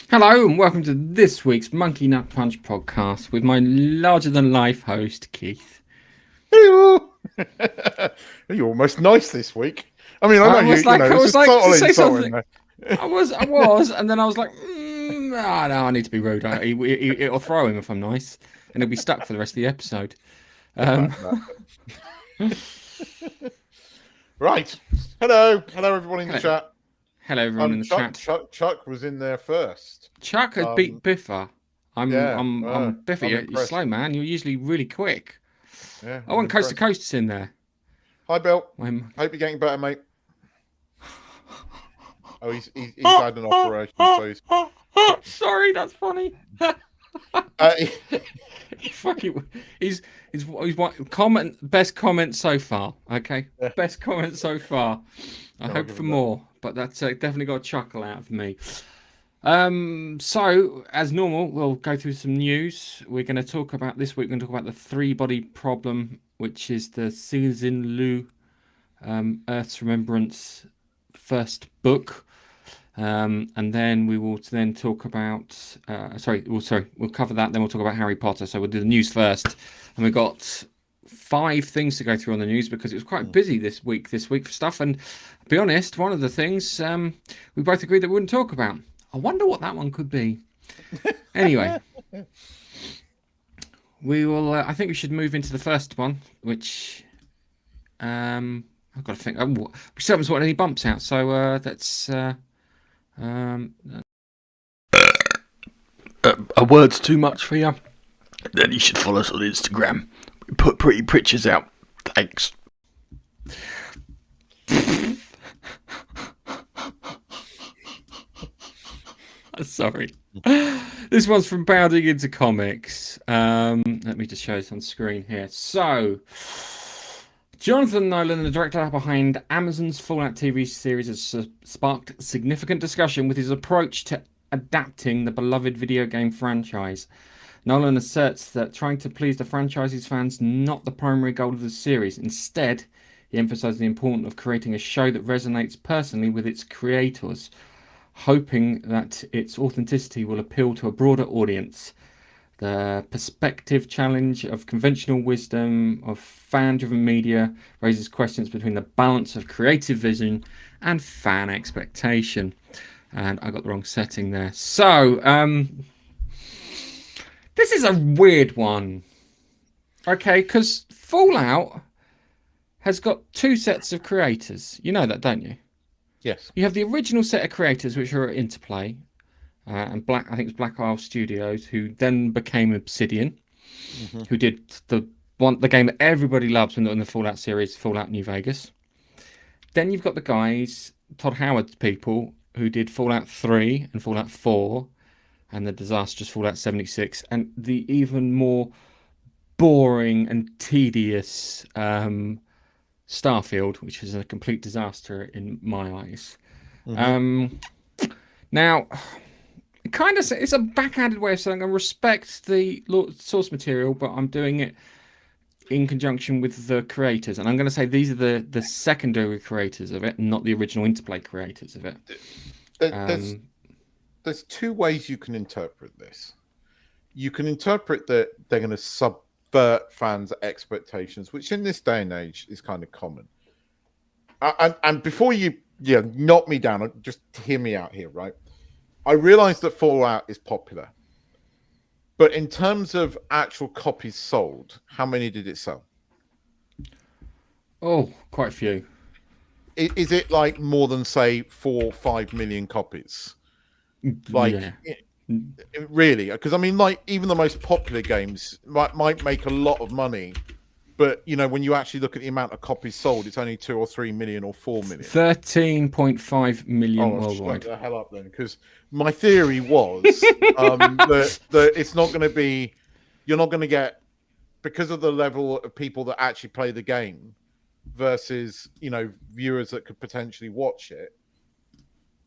Hello and welcome to this week's Monkey Nut Punch podcast with my larger-than-life host, Keith. Hello. You're almost nice this week. I mean, I know I was like to say something. There. I was, and then I was like, no, I need to be rude. It'll throw him if I'm nice, and he'll be stuck for the rest of the episode. Right. Hello, everyone in the chat. Hello, everyone in the chat. Chuck was in there first. Chuck has beat Biffa. I'm Biffa. You're slow, man. You're usually really quick. Yeah. I want Coast to Coast's in there. Hi, Bill. Hope you're getting better, mate. Oh, he's had an operation, so he's... Sorry, that's funny. He's best comment so far. Okay, yeah. Best comment so far. I hope for more, but that's definitely got a chuckle out of me. So as normal, we'll go through some news. We're going to talk about this week. We're going to talk about the three-body problem, which is the Cixin Liu Earth's Remembrance first book. And then we will then talk about we'll cover that, then we'll talk about Harry Potter. So we'll do the news first, and we've got 5 things to go through on the news because it was quite busy this week for stuff. And to be honest, one of the things we both agreed that we wouldn't talk about. I wonder what that one could be. Anyway, we will I think we should move into the first one, which I've got to think. We still haven't sorted any bumps out, so that's a word's too much for you, then you should follow us on Instagram. We put pretty pictures out. Thanks. Sorry. This one's from Bounding Into Comics. Let me just show this on screen here. So Jonathan Nolan, the director behind Amazon's Fallout TV series, has sparked significant discussion with his approach to adapting the beloved video game franchise. Nolan asserts that trying to please the franchise's fans is not the primary goal of the series. Instead, he emphasizes the importance of creating a show that resonates personally with its creators, hoping that its authenticity will appeal to a broader audience. The perspective challenge of conventional wisdom of fan-driven media raises questions between the balance of creative vision and fan expectation. And I got the wrong setting there. So, this is a weird one. Okay, because Fallout has got 2 sets of creators. You know that, don't you? Yes. You have the original set of creators, which are at Interplay. And I think it was Black Isle Studios, who then became Obsidian, who did the game that everybody loves in the Fallout series, Fallout New Vegas. Then you've got the guys, Todd Howard's people, who did Fallout 3 and Fallout 4, and the disastrous Fallout 76, and the even more boring and tedious Starfield, which is a complete disaster in my eyes. Now, it's a backhanded way of saying I respect the source material, but I'm doing it in conjunction with the creators, and I'm going to say these are the secondary creators of it, not the original Interplay creators of it. There's 2 ways you can interpret this. You can interpret that they're going to subvert fans' expectations, which in this day and age is kind of common. And before you knock me down, just hear me out here, right? I realize that Fallout is popular, but in terms of actual copies sold, how many did it sell? Oh, quite a few. Is it like more than, say, 4 or 5 million copies? Like, yeah. really, because I mean, like even the most popular games might make a lot of money, but you know, when you actually look at the amount of copies sold, it's only 2 or 3 million or 4 million. 13.5 million Oh, shut worldwide. the hell up then, because my theory was that it's not going to be, you're not going to get, because of the level of people that actually play the game versus, you know, viewers that could potentially watch it.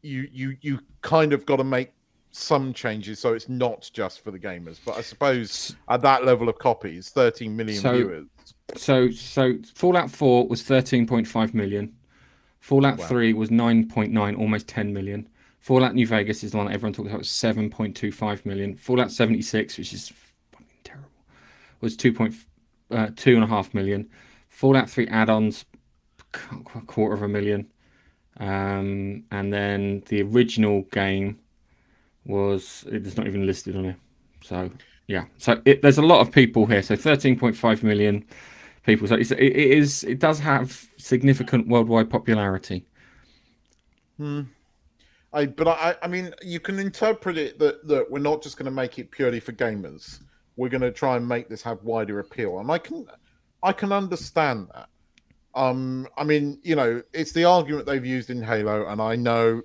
You kind of got to make some changes so it's not just for the gamers. But I suppose at that level of copies, 13 million So, viewers. so Fallout 4 was 13.5 million. Fallout Wow. 3 was 9.9, almost 10 million. Fallout New Vegas is the one that everyone talks about, was 7.25 million. Fallout 76, which is fucking terrible, was 2.5 million. Fallout 3 add-ons, a quarter of a million. And then the original game it's not even listed on here. So yeah, so there's a lot of people here. So 13.5 million people. So it does have significant worldwide popularity. I mean, you can interpret it that we're not just going to make it purely for gamers. We're going to try and make this have wider appeal, and I can understand that. I mean, you know, it's the argument they've used in Halo, and I know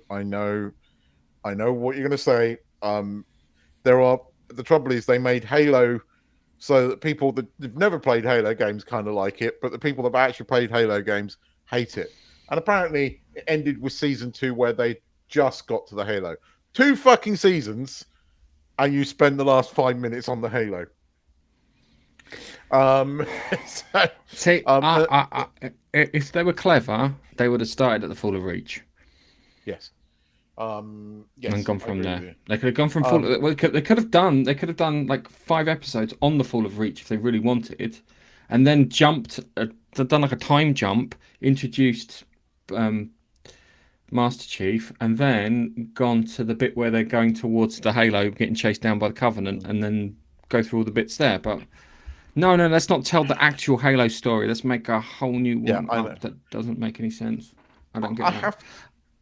what you're going to say. The trouble is they made Halo so that people that have never played Halo games kind of like it, but the people that have actually played Halo games hate it. And apparently, it ended with season 2 where they just got to the Halo. 2 fucking seasons, and you spend the last 5 minutes on the Halo. So, See, if they were clever, they would have started at the Fall of Reach. Yes. Yes, and gone from there. They could have gone from they could have done like 5 episodes on the Fall of Reach if they really wanted, and then done like a time jump, introduced Master Chief, and then gone to the bit where they're going towards the Halo, getting chased down by the Covenant, and then go through all the bits there. But no, let's not tell the actual Halo story. Let's make a whole new one up that doesn't make any sense. I don't get that.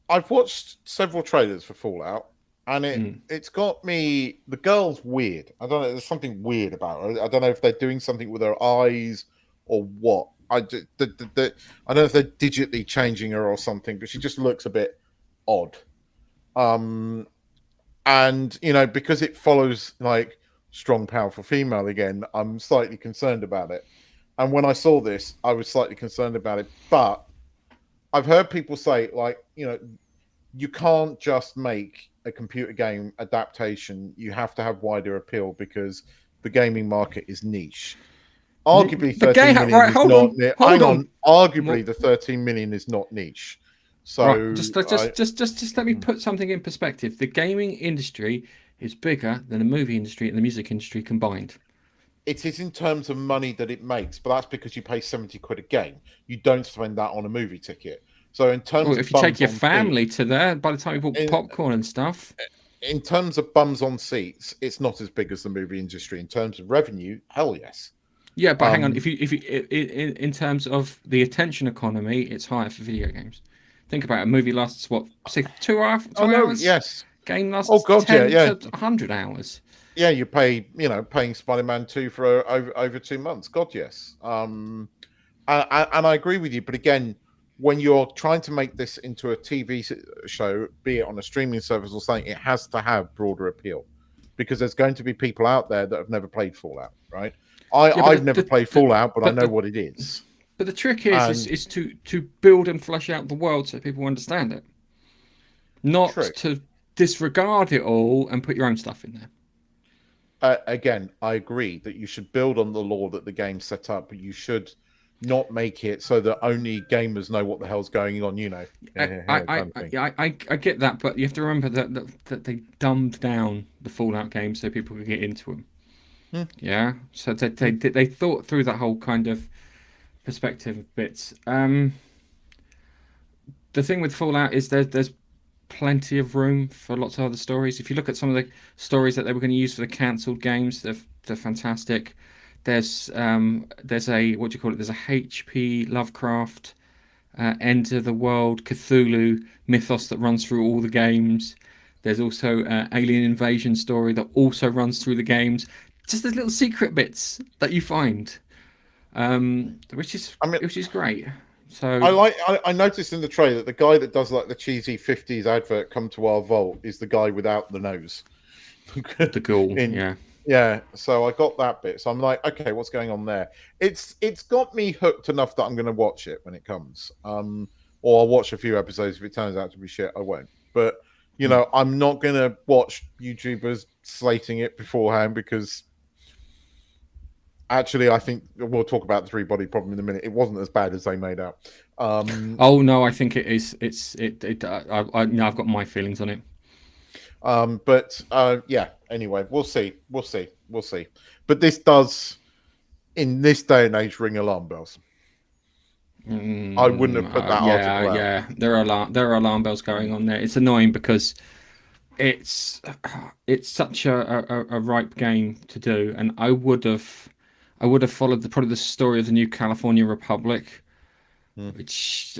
I've watched several trailers for Fallout, and it's got me. The girl's weird. I don't know. There's something weird about her. I don't know if they're doing something with her eyes or what. I don't know if they're digitally changing her or something, but she just looks a bit odd. And you know, because it follows like strong, powerful female again, I'm slightly concerned about it. And when I saw this, I was slightly concerned about it, but I've heard people say, like, you know, you can't just make a computer game adaptation. You have to have wider appeal because the gaming market is niche. Arguably, 13 million right, is hold not. on, Hang on. Arguably, the 13 million is not niche. So right, just let me put something in perspective. The gaming industry is bigger than the movie industry and the music industry combined. It is in terms of money that it makes, but that's because you pay 70 quid a game. You don't spend that on a movie ticket. So in terms of if you take your family to there, by the time you bought popcorn and stuff. In terms of bums on seats, it's not as big as the movie industry. In terms of revenue, hell yes. Yeah, but hang on. If you in terms of the attention economy, it's higher for video games. Think about it. A movie lasts what, say, 2 hours? 2 hours? Yes. Game lasts 10 to 100 hours. Yeah, you pay, you know, paying Spider-Man 2 for over 2 months. God, yes. And I agree with you. But again, when you're trying to make this into a TV show, be it on a streaming service or something, it has to have broader appeal because there's going to be people out there that have never played Fallout, right? I've never played Fallout, but I know what it is. But the trick is to build and flesh out the world so people understand it. Not to disregard it all and put your own stuff in there. Again, I agree that you should build on the lore that the game set up, but you should not make it so that only gamers know what the hell's going on. You know, I get that, but you have to remember that they dumbed down the Fallout game so people could get into them. Yeah, so they thought through that whole kind of perspective of bits. The thing with Fallout is there's plenty of room for lots of other stories. If you look at some of the stories that they were going to use for the cancelled games, they're fantastic. There's a, what do you call it? There's a H.P. Lovecraft end of the world Cthulhu mythos that runs through all the games. There's also alien invasion story that also runs through the games. Just the little secret bits that you find, which is I mean, great. So I noticed in the trailer that the guy that does like the cheesy 50s advert "Come to our vault" is the guy without the nose. the ghoul, in yeah. Yeah, so I got that bit. So I'm like, okay, what's going on there? It's got me hooked enough that I'm going to watch it when it comes. Or I'll watch a few episodes. If it turns out to be shit, I won't. But you know, I'm not going to watch YouTubers slating it beforehand because actually, I think we'll talk about the three body problem in a minute. It wasn't as bad as they made out. Oh no, I think it is. I've got my feelings on it. But yeah. Anyway, we'll see. But this does, in this day and age, ring alarm bells. I wouldn't have put that Yeah, article out. yeah. There are alarm bells going on there. It's annoying because it's such a ripe game to do, and I would have followed probably the story of the new California Republic, which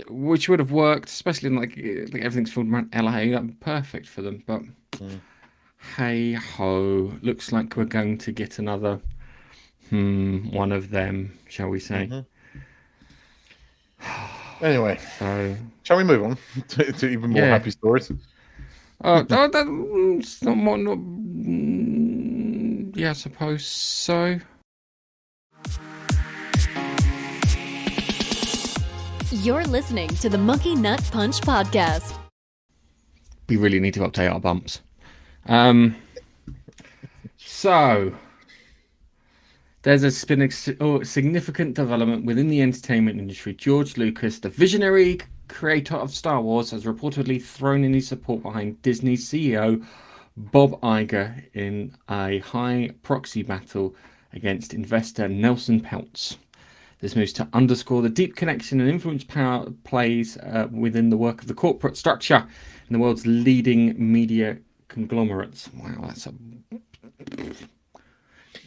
would have worked, especially in like everything's filmed around LA. That'd be perfect for them. But hey ho, looks like we're going to get another one of them, shall we say? Anyway, So shall we move on to even more yeah. happy stories? That's not more. Not, yeah, I suppose so. You're listening to the Monkey Nut Punch podcast. We really need to update our bumps. So there's been a significant development within the entertainment industry. George Lucas, the visionary creator of Star Wars, has reportedly thrown in his support behind Disney CEO Bob Iger in a high proxy battle against investor Nelson Peltz. This moves to underscore the deep connection and influence power plays within the work of the corporate structure in the world's leading media conglomerates. Wow, that's a...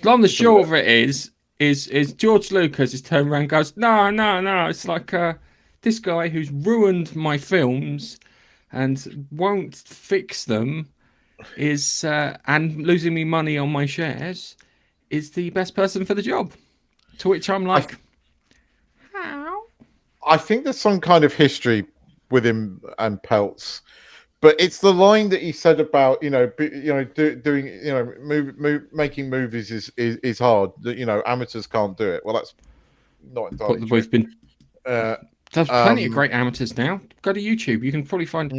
Long the short of it is George Lucas is turned around and goes, no. It's like this guy who's ruined my films and won't fix them is and losing me money on my shares is the best person for the job. To which I'm like, how? I think there's some kind of history with him and Peltz, but it's the line that he said about doing making movies is hard. That amateurs can't do it. Well, that's not entirely But true. we've been Uh, there's plenty of great amateurs now. Go to YouTube. You can probably find.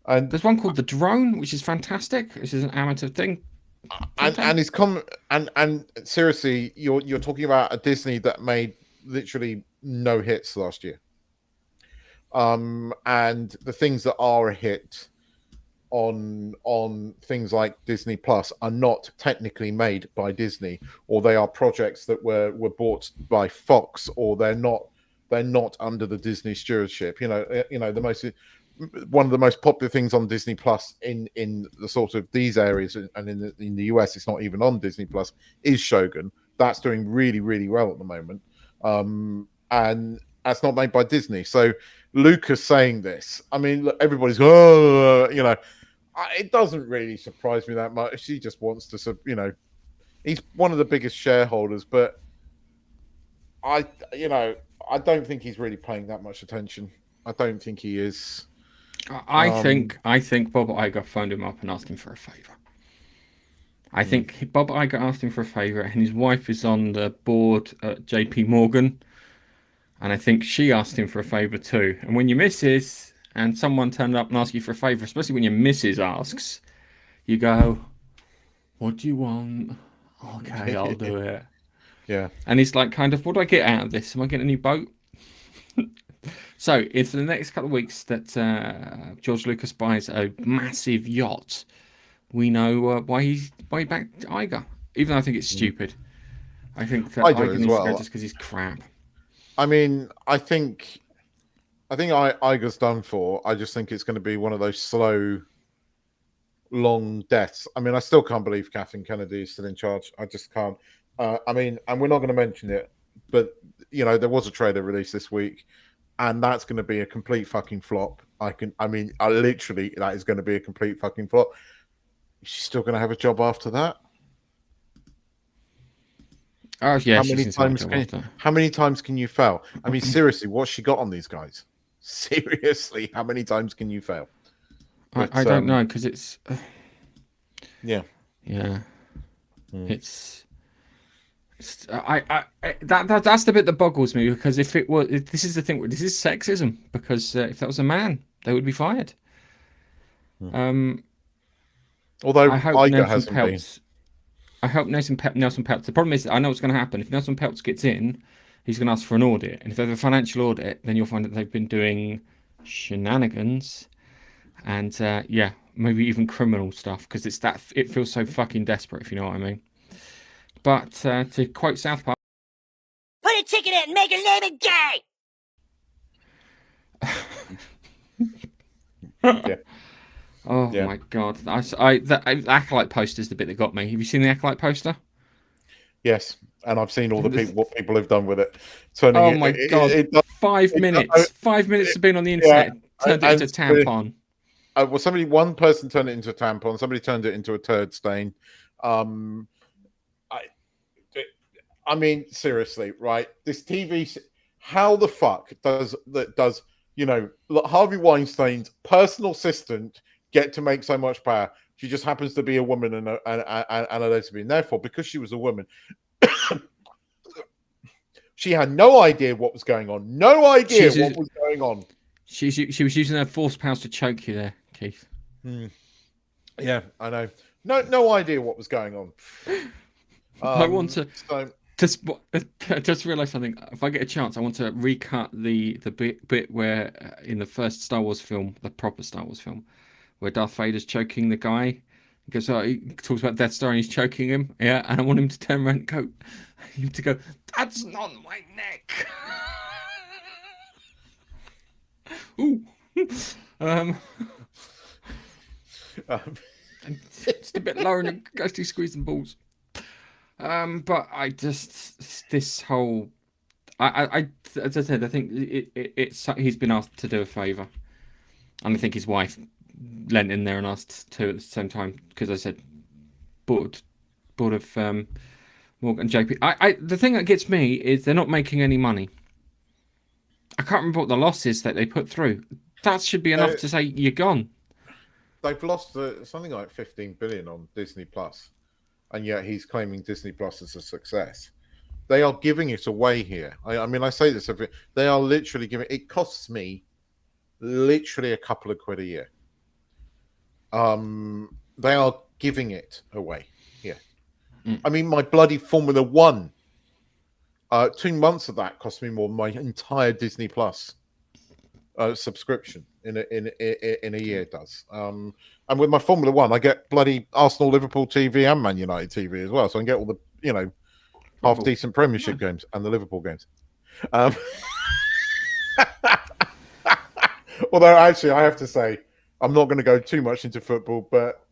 and There's one called The Drone, which is fantastic. This is an amateur thing. and his and seriously, you're talking about a Disney that made literally no hits last year. And the things that are a hit on things like Disney Plus are not technically made by Disney, or they are projects that were bought by Fox, or they're not under the Disney stewardship. One of the most popular things on Disney Plus in the sort of these areas, and in the US, it's not even on Disney Plus, is Shogun. That's doing really, really well at the moment. And that's not made by Disney. So Lucas saying this, I mean, look, everybody's it doesn't really surprise me that much. He just wants to, he's one of the biggest shareholders, but I don't think he's really paying that much attention. I don't think he is. I think Bob Iger phoned him up and asked him for a favour. I think Bob Iger asked him for a favour, and his wife is on the board at JP Morgan, and I think she asked him for a favour too. And when your missus and someone turned up and asked you for a favour, especially when your missus asks, you go, "What do you want? Okay, I'll do it." Yeah. And he's like, kind of, what do I get out of this? Am I getting a new boat? So, if for the next couple of weeks that George Lucas buys a massive yacht, we know why he backed Iger. Even though I think it's stupid. I think that I do Iger as needs to well. go just because he's crap. I mean, I think Iger's done for. I just think it's going to be one of those slow, long deaths. I mean, I still can't believe Kathleen Kennedy is still in charge. I just can't. I mean, and we're not going to mention it, but there was a trailer released this week, and that's going to be a complete fucking flop. I literally, that is going to be a complete fucking flop. She's still going to have a job after that. Oh yeah, How many times can you fail? I mean, seriously, what's she got on these guys? Seriously, how many times can you fail? I don't know, because it's yeah. It's that's the bit that boggles me, because if it was, this is the thing, this is sexism, because if that was a man, they would be fired. Although I hope Iger Nelson hasn't Peltz. I hope Nelson Peltz. The problem is, I know what's going to happen. If Nelson Peltz gets in, he's going to ask for an audit, and if they have a financial audit, then you'll find that they've been doing shenanigans, and maybe even criminal stuff, because it feels so fucking desperate, if you know what I mean. But to quote South Park, put a ticket in and make her name it gay. Yeah. Oh my god! The Acolyte poster is the bit that got me. Have you seen the Acolyte poster? Yes, and I've seen all what people have done with it. Oh my god! 5 minutes. 5 minutes of being on the internet turned it into a tampon. Well, one person turned it into a tampon. Somebody turned it into a turd stain. I mean, seriously, right? This TV, how the fuck does Harvey Weinstein's personal assistant get to make so much power? She just happens to be a woman and a lesbian. Therefore, because she was a woman, she had no idea what was going on. No idea what was going on. She was using her force powers to choke you there, Keith. Yeah, I know. No idea what was going on. I want to just realize something. If I get a chance, I want to recut the bit where in the first Star Wars film, the proper Star Wars film, where Darth Vader's choking the guy. He goes, he talks about Death Star and he's choking him. Yeah, and I want him to turn around and go, "That's not my neck." Ooh. Just a bit lower and actually squeezing balls. But I just, this whole, as I said, I think it's he's been asked to do a favour, and I think his wife leant in there and asked to at the same time, because I said board of Morgan JP. The thing that gets me is they're not making any money. I can't remember what the loss is that they put through. That should be enough to say you're gone. They've lost something like 15 billion on Disney Plus, and yet he's claiming Disney Plus is a success. They are giving it away here. I mean, I say this every. They are literally giving. It costs me literally a couple of quid a year. They are giving it away here. I mean, my bloody Formula One. 2 months of that cost me more than my entire Disney Plus subscription in a year does. And with my Formula One, I get bloody Arsenal, Liverpool TV and Man United TV as well, so I can get all the half decent Premiership games and the Liverpool games. Although actually, I have to say, I'm not going to go too much into football, but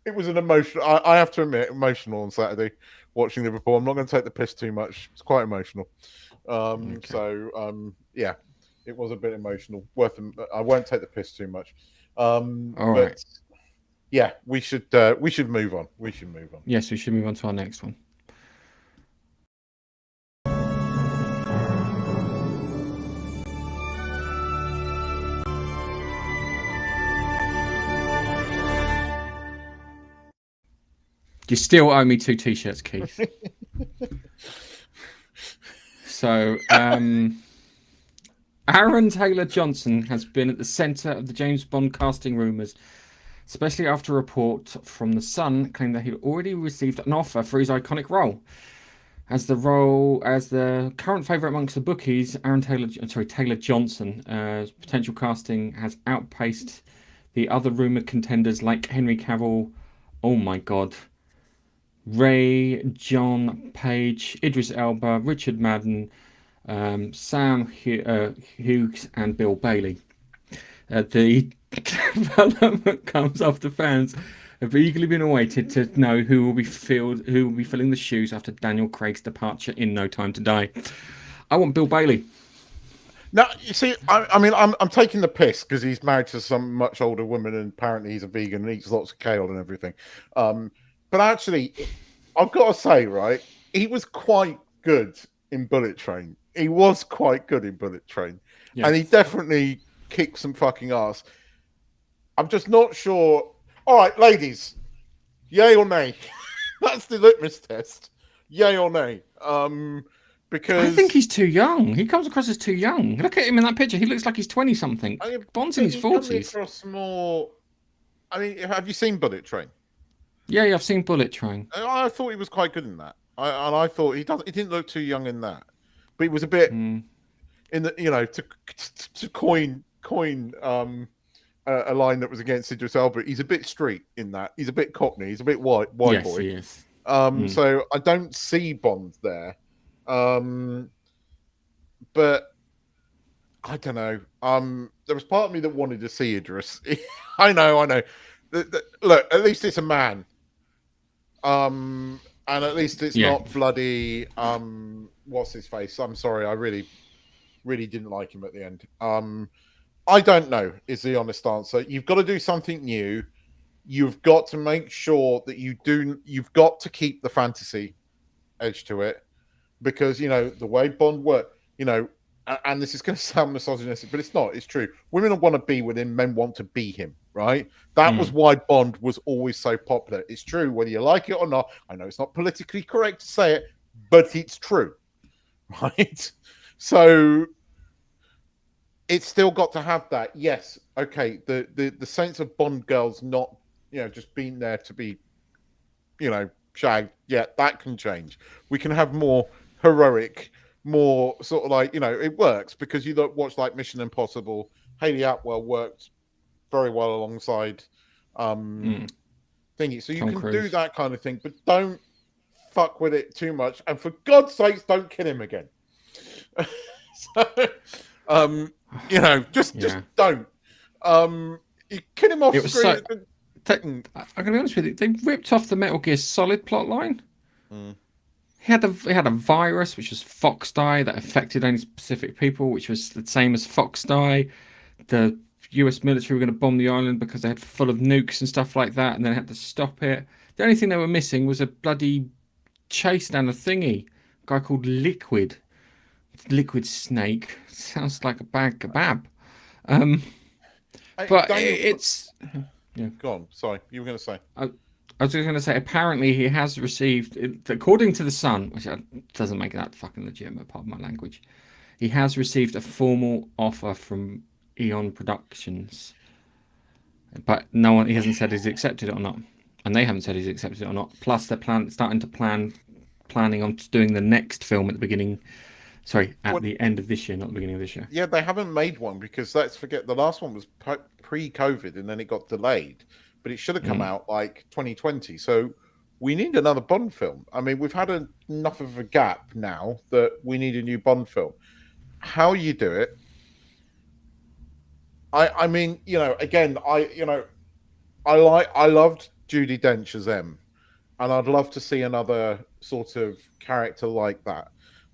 it was an emotional. I have to admit, emotional on Saturday watching Liverpool. I'm not going to take the piss too much. It's quite emotional. Okay. So yeah, it was a bit emotional. I won't take the piss too much. All right. Yeah, we should move on. We should move on. Yes, we should move on to our next one. You still owe me 2 t-shirts, Keith. So, Aaron Taylor Johnson has been at the centre of the James Bond casting rumours, especially after a report from The Sun claimed that he'd already received an offer for his iconic role. As the current favourite amongst the bookies, Taylor Johnson's potential casting has outpaced the other rumoured contenders like Henry Cavill, oh my god, Ray, John Page, Idris Elba, Richard Madden, Sam Hughes, and Bill Bailey. The development comes after fans have eagerly been awaited to know who will be filling the shoes after Daniel Craig's departure in No Time to Die. I want Bill Bailey. No, you see, I mean, I'm taking the piss because he's married to some much older woman, and apparently he's a vegan and eats lots of kale and everything. But actually, I've got to say, right, he was quite good in Bullet Train. He was quite good in Bullet Train, and he Yes. definitely kicked some fucking ass. I'm just not sure. All right, ladies, yay or nay? That's the litmus test. Yay or nay? I think Because he's too young. He comes across as too young. Look at him in that picture. He looks like he's 20 something. I mean, Bond's in his he comes 40s. across more. I mean, have you seen Bullet Train? Yeah, I've seen Bullet Train. I thought he was quite good in that. I thought he didn't look too young in that, but he was a bit Mm. in the to coin a line that was against Idris Elba. He's a bit street in that. He's a bit Cockney. He's a bit white Yes, boy. he is. So I don't see Bond there. But I don't know. There was part of me that wanted to see Idris. I know. Look, at least it's a man. And at least it's not bloody. What's his face? I'm sorry. I really didn't like him at the end. I don't know. Is the honest answer. You've got to do something new. You've got to make sure that you do. You've got to keep the fantasy edge to it, because the way Bond worked. And this is going to sound misogynistic, but it's not. It's true. Women want to be with him. Men want to be him, right? That was why Bond was always so popular. It's true, whether you like it or not. I know it's not politically correct to say it, but it's true, right? So it's still got to have that. Yes, okay. The sense of Bond girls not, just being there to be, shagged. Yeah, that can change. We can have more heroic, more sort of like, it works because you don't watch like Mission Impossible. Hayley Atwell worked very well alongside thingy. So you Tom can Cruise. do that kind of thing, but don't fuck with it too much. And for God's sakes, don't kill him again. Just don't. You kill him off screen. I'm gonna be honest with you. They ripped off the Metal Gear Solid plotline. He had a virus which was Fox Die that affected only specific people, which was the same as Fox Die. The US military were going to bomb the island because they had full of nukes and stuff like that, and then had to stop it. The only thing they were missing was a bloody chase down a thingy. A guy called Liquid Snake. Sounds like a bad kebab. But it's. Yeah. Go on. Sorry, you were going to say. I was just going to say, apparently he has received, according to The Sun, which doesn't make that fucking legitimate, part of my language, he has received a formal offer from Eon Productions. But he hasn't said he's accepted it or not. And they haven't said he's accepted it or not. Plus, they're planning on doing the next film at the end of this year, not the beginning of this year. Yeah, they haven't made one because let's forget the last one was pre-COVID and then it got delayed. But it should have come out like 2020. So we need another Bond film. I mean, we've had enough of a gap now that we need a new Bond film. How you do it? I mean, again, I loved Judi Dench as M, and I'd love to see another sort of character like that.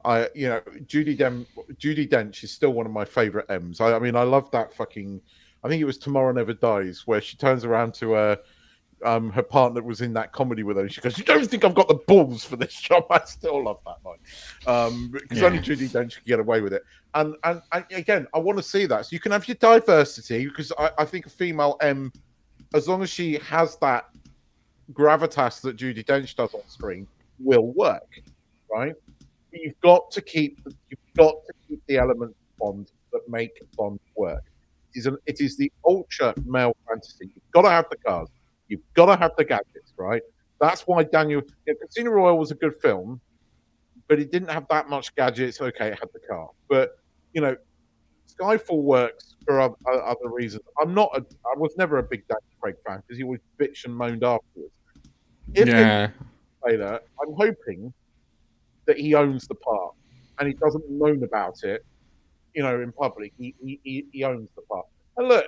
Judi Dench is still one of my favorite M's. I mean, I love that fucking. I think it was Tomorrow Never Dies, where she turns around to her partner was in that comedy with her. And she goes, "You don't think I've got the balls for this job?" I still love that line because only Judi Dench can get away with it. And again, I want to see that. So you can have your diversity because I think a female M, as long as she has that gravitas that Judi Dench does on screen, will work, right? But you've got to keep the elements of Bond that make Bond work. It is the ultra male fantasy. You've got to have the cars. You've got to have the gadgets, right? That's why Casino Royale was a good film, but it didn't have that much gadgets. Okay, it had the car. But, Skyfall works for other reasons. I was never a big Daniel Craig fan because he always bitched and moaned afterwards. Later, I'm hoping that he owns the part and he doesn't moan about it. In public, he owns the part. And look,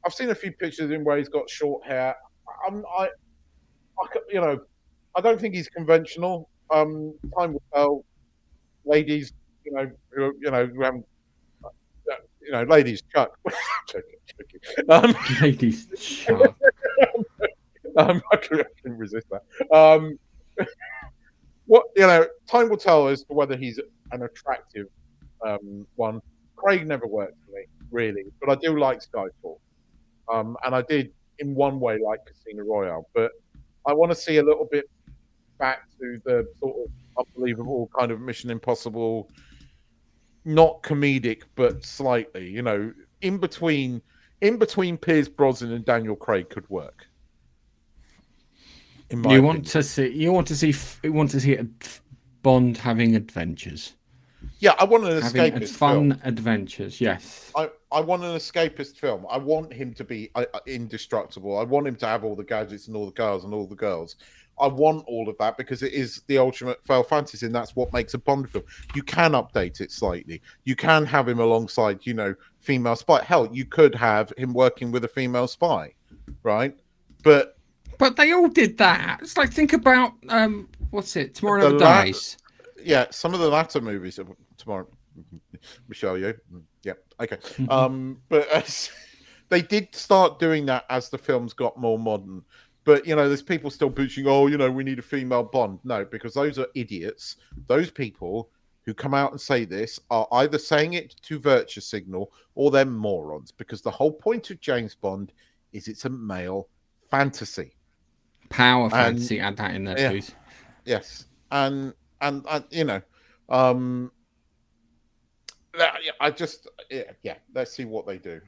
I've seen a few pictures of him where he's got short hair. I don't think he's conventional. Time will tell. Ladies, who haven't ladies, Chuck. Joking. Ladies, Chuck. I couldn't resist that. Time will tell as to whether he's an attractive one. Craig never worked for me, really, but I do like Skyfall. And I did, in one way, like Casino Royale, but I want to see a little bit back to the sort of unbelievable kind of Mission Impossible, not comedic, but slightly, in between Pierce Brosnan and Daniel Craig could work. You want to see a Bond having adventures. Yeah, I want an escapist fun film. Adventures. Yes, I want an escapist film. I want him to be indestructible. I want him to have all the gadgets and all the cars and all the girls. I want all of that because it is the ultimate fail fantasy, and that's what makes a Bond film. You can update it slightly. You can have him alongside, female spy. Hell, you could have him working with a female spy, right? But they all did that. It's like, think about what's it? Tomorrow Never Dies. Yeah, some of the latter movies of Tomorrow. Michelle, you? Yeah, okay. But they did start doing that as the films got more modern. But, there's people still pushing, we need a female Bond. No, because those are idiots. Those people who come out and say this are either saying it to virtue signal or they're morons. Because the whole point of James Bond is it's a male fantasy. Power fantasy, add that in there, please. Yes. And let's see what they do.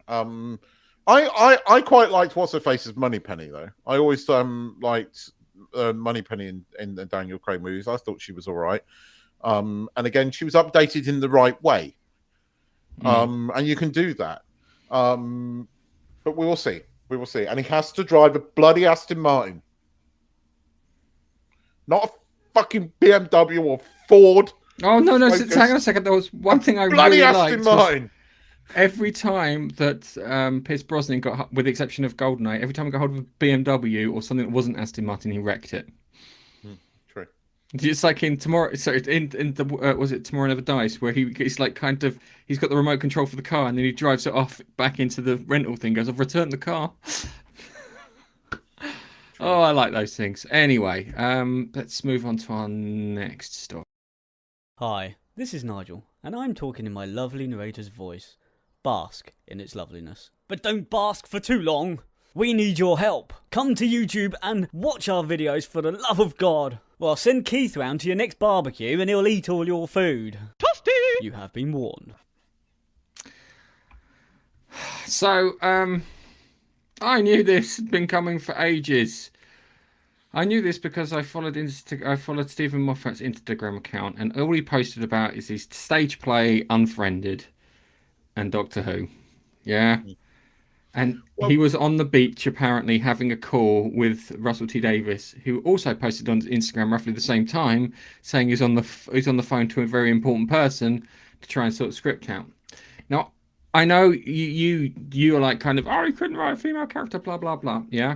I quite liked What's Her Face's Moneypenny though. I always liked Moneypenny in the Daniel Craig movies. I thought she was all right. And again, she was updated in the right way. And you can do that. But we will see. We will see. And he has to drive a bloody Aston Martin, not a fucking BMW or Ford. Oh no! Hang on a second. There was one thing I bloody really Aston liked. Martin. Every time that Pierce Brosnan with the exception of GoldenEye, every time he got hold of a BMW or something that wasn't Aston Martin, he wrecked it. True. It's like in Tomorrow. So in the was it Tomorrow Never Dies, where he's like he's got the remote control for the car, and then he drives it off back into the rental thing. Goes, I've returned the car. Oh, I like those things. Anyway, let's move on to our next story. Hi, this is Nigel, and I'm talking in my lovely narrator's voice. Bask in its loveliness. But don't bask for too long. We need your help. Come to YouTube and watch our videos for the love of God. Well, send Keith round to your next barbecue and he'll eat all your food. Toasty! You have been warned. So, I knew this had been coming for ages. I knew this because I followed Stephen Moffat's Instagram account, and all he posted about is his stage play Unfriended and Doctor Who. Yeah. And he was on the beach apparently having a call with Russell T Davies, who also posted on Instagram roughly the same time, saying he's on the phone to a very important person to try and sort the script out. Now, I know you are like kind of, he couldn't write a female character, blah blah blah. Yeah.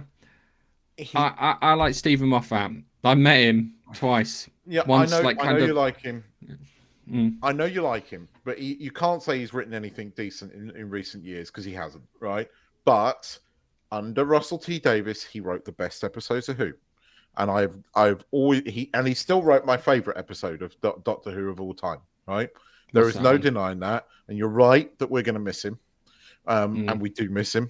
I like Stephen Moffat. I met him twice. Yeah, once, I know. like, I know you like him. I know you like him, but you can't say he's written anything decent in recent years because he hasn't, right? But under Russell T Davies, he wrote the best episodes of Who, and I've always he still wrote my favorite episode of Doctor Who of all time, right? There is no denying that, and you're right that we're going to miss him, and we do miss him.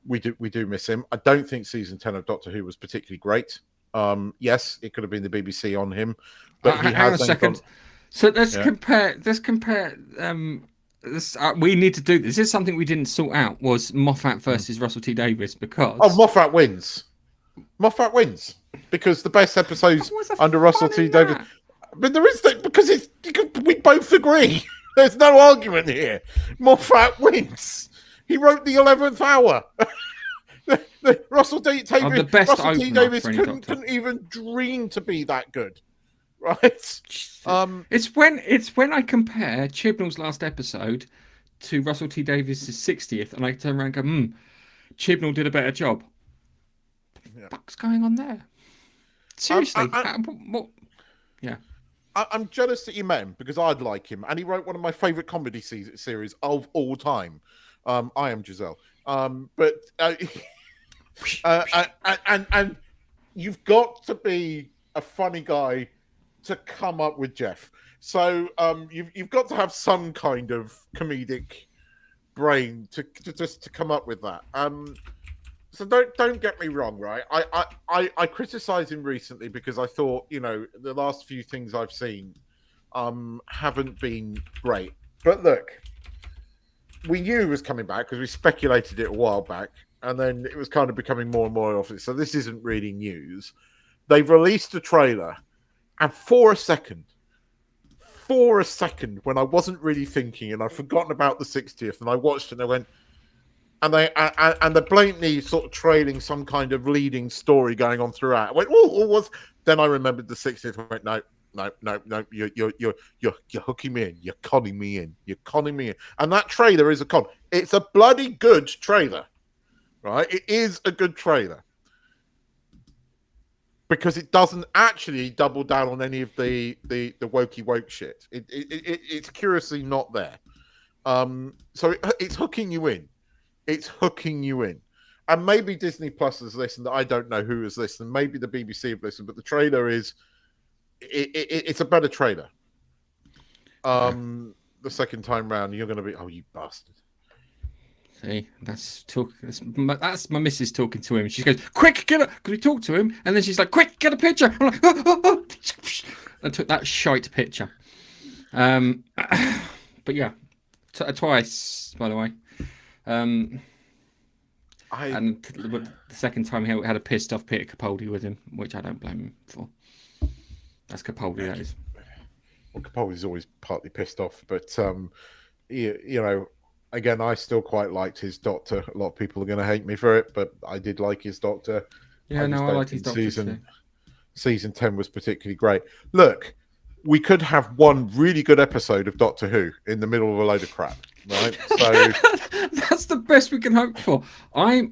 We do miss him. I don't think season 10 of Doctor Who was particularly great. Yes, it could have been the BBC on him, but he hang on a second. So let's compare. We need to do this. This is something we didn't sort out. Was Moffat versus Russell T Davies because Moffat wins. Moffat wins because the best episodes under Russell T Davies. But there is because we both agree. There's no argument here. Moffat wins. He wrote the 11th Hour. Russell T Davies couldn't even dream to be that good, right? It's when I compare Chibnall's last episode to Russell T Davies' 60th, and I turn around and go, Chibnall did a better job. What the fuck's going on there? Seriously, what? Yeah. I'm jealous that you met him because I'd like him, and he wrote one of my favorite comedy series of all time. I am Giselle. But and you've got to be a funny guy to come up with Jeff. So you've got to have some kind of comedic brain to just to come up with that. So don't get me wrong, right? I criticized him recently because I thought, the last few things I've seen haven't been great. But look, we knew he was coming back because we speculated it a while back, and then it was kind of becoming more and more obvious. So this isn't really news. They've released a trailer, and for a second, when I wasn't really thinking, and I'd forgotten about the 60th, and I watched it, and I went, and they're blatantly sort of trailing some kind of leading story going on throughout. I went, then I remembered the 60th. I went, no, you're hooking me in, you're conning me in, and that trailer is a con. It's a bloody good trailer, right? It is a good trailer because it doesn't actually double down on any of the wokey woke shit. It's curiously not there. So it's hooking you in. It's hooking you in. And maybe Disney Plus has listened. I don't know who has listened. Maybe the BBC have listened, but the trailer is it's a better trailer. The second time round, you're going to be, oh, you bastard. See, that's my missus talking to him. She goes, quick, get up. Can we talk to him? And then she's like, quick, get a picture. I'm like, oh. I took that shite picture. But yeah, twice, by the way. And the second time he had a pissed off Peter Capaldi with him, which I don't blame him for. That's Capaldi, that is. Well, Capaldi's always partly pissed off, but again, I still quite liked his Doctor. A lot of people are going to hate me for it, but I did like his Doctor. Yeah, I like his Doctor too. Season 10 was particularly great. Look, we could have one really good episode of Doctor Who in the middle of a load of crap, right? So that's the best we can hope for. I'm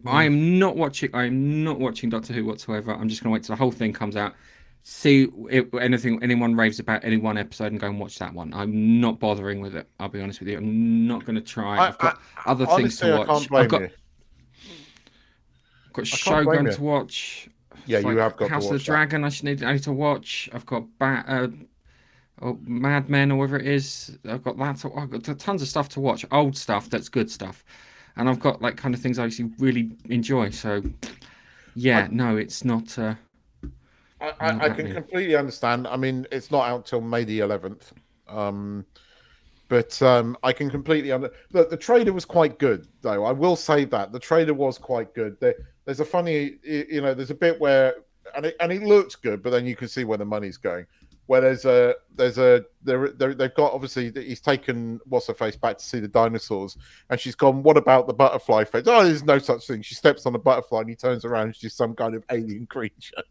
not watching Doctor Who whatsoever. I'm just going to wait till the whole thing comes out, see if anyone raves about any one episode, and go and watch that one. I'm not bothering with it. I'll be honest with you. I'm not going to try. I've got other things to watch. I've got a show going to watch. Yeah, you have got House to watch of the Dragon. I need to watch. I've got Mad Men or whatever it is. I've got that. I've got tons of stuff to watch. Old stuff that's good stuff, and I've got like kind of things I actually really enjoy. So, yeah, it's not. I can completely understand. I mean, it's not out till May the 11th. But I can completely Look, the trailer was quite good, though. I will say that the trailer was quite good. There's a funny, there's a bit where, and it looks good, but then you can see where the money's going. Where they've got, obviously, he's taken what's her face back to see the dinosaurs, and she's gone, what about the butterfly face? Oh, there's no such thing. She steps on a butterfly and he turns around and she's some kind of alien creature.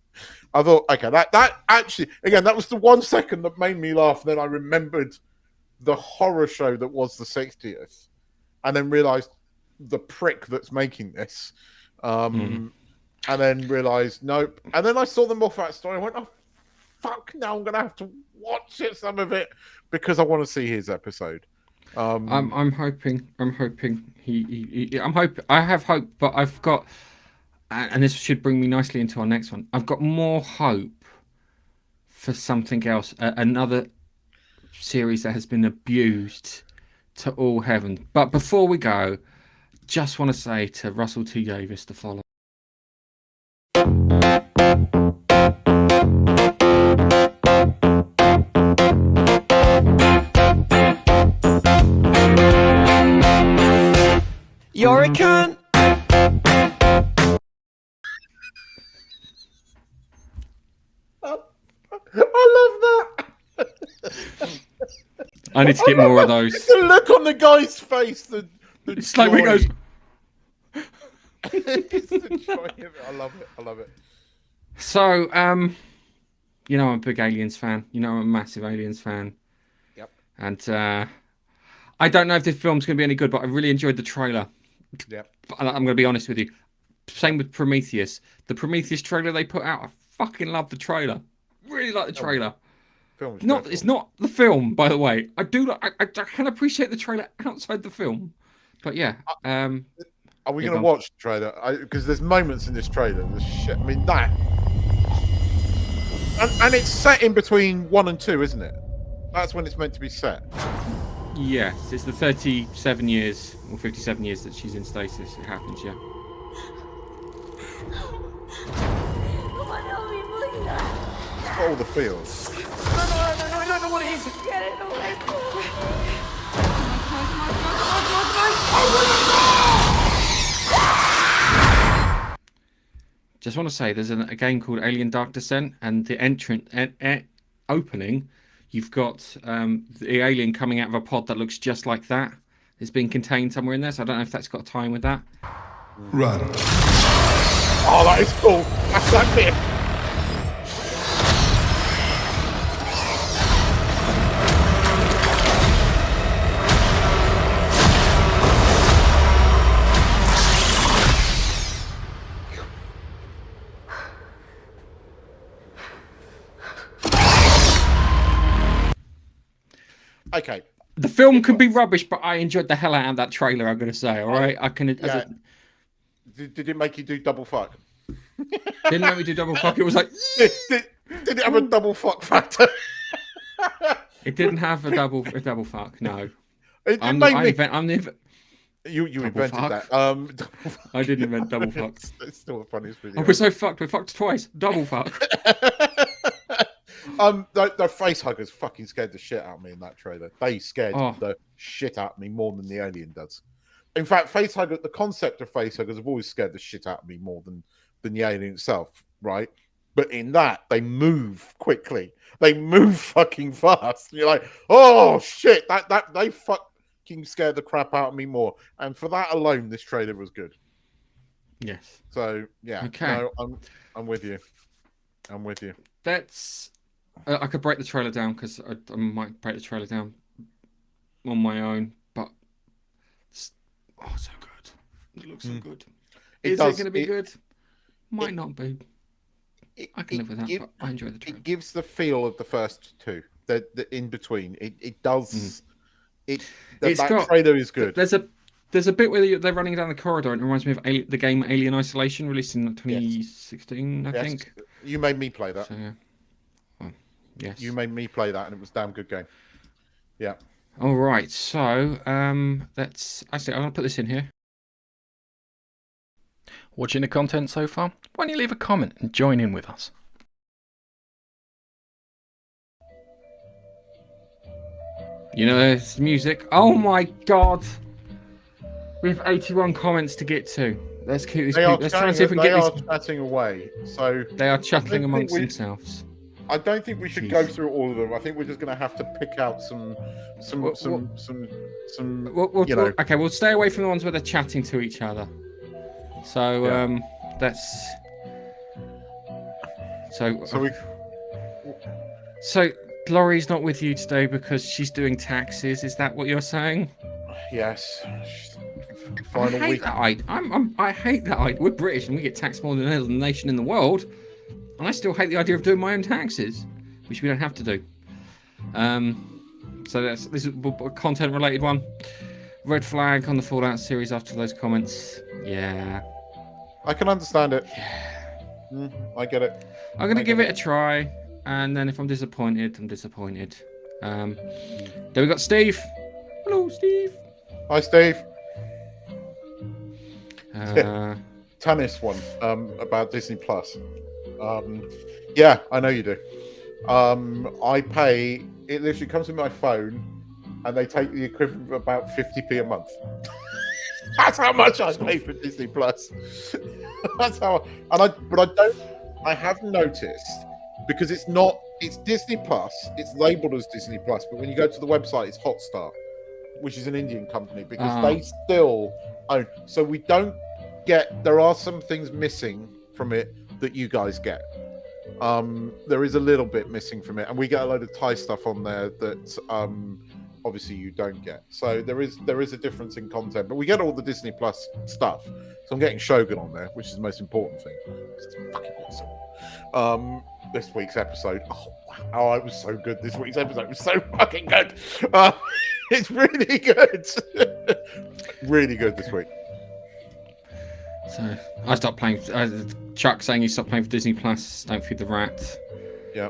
I thought, okay, that actually, again, that was the 1 second that made me laugh. Then I remembered the horror show that was the 60th, and then realized the prick that's making this, and then realized nope. And then I saw the Moffat story and went, oh fuck, now I'm gonna have to watch some of it because I want to see his episode. I'm hoping I have hope, but I've got, and this should bring me nicely into our next one. I've got more hope for something else, another series that has been abused to all heaven. But before we go, just want to say to Russell T Davies to follow. You're a cunt. I love that. I need to get more of those. The look on the guy's face. It's like when he goes. It's the joy of it. I love it. So, I'm a big Aliens fan. I'm a massive Aliens fan. Yep. And I don't know if this film's going to be any good, but I really enjoyed the trailer. Yep. And I'm going to be honest with you. Same with Prometheus. The Prometheus trailer they put out, I fucking love the trailer. Really like the trailer. Film was Not, dreadful. it's not the film, by the way. I do. I can appreciate the trailer outside the film, but yeah. Are we Yeah, going to go on. watch the trailer? Because there's moments in this trailer. There's shit. I mean that, and it's set in between 1 and 2, isn't it? That's when it's meant to be set. Yes, it's the 37 years or 57 years that she's in stasis. It happens, yeah. Come on, help me, please. It's got all the feels. I don't know what it is. Get it away from me. Just want to say, there's a game called Alien Dark Descent, and the opening, you've got the alien coming out of a pod that looks just like that. It's being contained somewhere in there, so I don't know if that's got a tie in with that. Run. Oh, that is cool. That's that bit. Okay. The film could be rubbish, but I enjoyed the hell out of that trailer, I'm going to say, all right? I can... Yeah. Did it make you do double fuck? Didn't make me do double fuck. It was like... Did it have a double fuck factor? It didn't have a double fuck, no. It I'm made me... the... You invented fuck. that. Double fuck. I didn't invent double fuck. It's still the funniest video. Oh, we're so fucked. We're fucked twice. Double fuck. The face huggers fucking scared the shit out of me in that trailer. They scared the shit out of me more than the alien does. In fact, the concept of face huggers have always scared the shit out of me more than the alien itself, right? But in that, they move quickly. They move fucking fast. And you're like, oh shit, that they fucking scared the crap out of me more. And for that alone, this trailer was good. Yes. So yeah, Okay. no, I'm with you. I'm with you. That's... I could break the trailer down, because I might break the trailer down on my own, but it's so good. It looks so good. Is it going to be good? Might not be. I can live with that, but I enjoy the trailer. It gives the feel of the first two. The in between. It does. That trailer is good. There's a bit where they're running down the corridor, and it reminds me of the game Alien Isolation, released in 2016, I think. You made me play that. So, yeah. Yes. You made me play that, and it was a damn good game. Yeah. All right. So, let's... Actually, I'm going to put this in here. Watching the content so far? Why don't you leave a comment and join in with us? You know, there's music. Oh my god! We have 81 comments to get to. Let's keep these people. Let's try and see if we can get these. They are chatting away. So they are chatting amongst themselves. I don't think we should go through all of them. I think we're just going to have to pick out some. Okay, we'll stay away from the ones where they're chatting to each other. So that's. So Laurie's not with you today because she's doing taxes. Is that what you're saying? Yes. I hate that. We're British and we get taxed more than any other nation in the world. And I still hate the idea of doing my own taxes, which we don't have to do. So this is a content-related one. Red flag on the Fallout series after those comments. Yeah. I can understand it. I get it. I'm going to give it a try. And then if I'm disappointed, I'm disappointed. Then we got Steve. Hello, Steve. Hi, Steve. Tennis one about Disney Plus. Yeah, I know you do. I pay. It literally comes with my phone, and they take the equivalent of about 50p a month. That's how much I pay for Disney Plus. That's how. I have noticed, because it's Disney Plus. It's labeled as Disney Plus, but when you go to the website, it's Hotstar, which is an Indian company, because they still own. So we don't get. There are some things missing from it that you guys get. There is a little bit missing from it, and we get a load of Thai stuff on there that obviously you don't get. So there is a difference in content, but we get all the Disney Plus stuff. So I'm getting Shogun on there, which is the most important thing. It's fucking awesome. this week's episode. Oh, wow. It was so good. This week's episode was so fucking good. It's really good. Really good this week. So I stopped playing. Chuck saying he stopped playing for Disney Plus. Don't Feed the Rat. Yeah.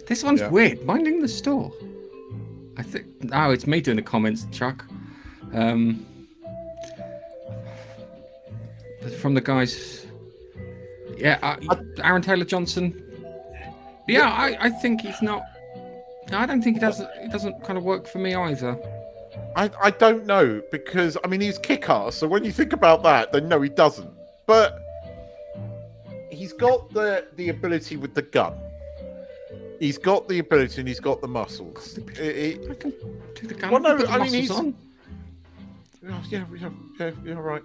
This one's Yeah. weird. Minding the Store. I think. Oh, it's me doing the comments, Chuck. From the guys. Yeah, Aaron Taylor Johnson. Yeah, I think he's not. I don't think he does. It doesn't kind of work for me either. I don't know, because I mean he's kick-ass, so when you think about that, then no, he doesn't. But he's got the ability with the gun. He's got the ability and he's got the muscles. I can do the gun. Well, no, put the I mean, muscles he's on. Yeah, right.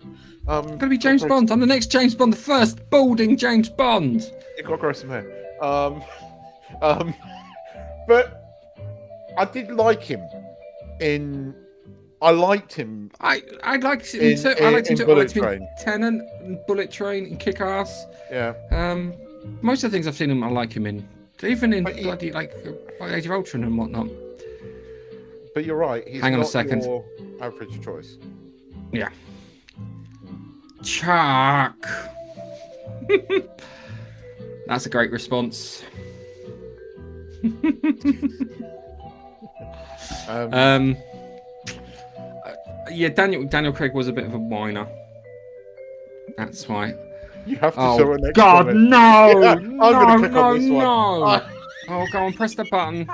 I'm gonna be James Bond. I'm the next James Bond, the first balding James Bond. You've got to grow some hair. But I did like him in. I liked him. I liked him too. I liked him too. I Bullet liked him in Train. Tenant, and Bullet Train, and Kick-Ass. Yeah. Most of the things I've seen him, I like him in. Even in But he- bloody Age of Ultron and whatnot. But you're right. He's Hang on a not second. your average choice. Yeah. Chuck. That's a great response. Yeah, Daniel Craig was a bit of a whiner. That's why. You have to Oh show a next God, comment. no! Yeah, I'm gonna click on this one. no! Oh, go on, press the button.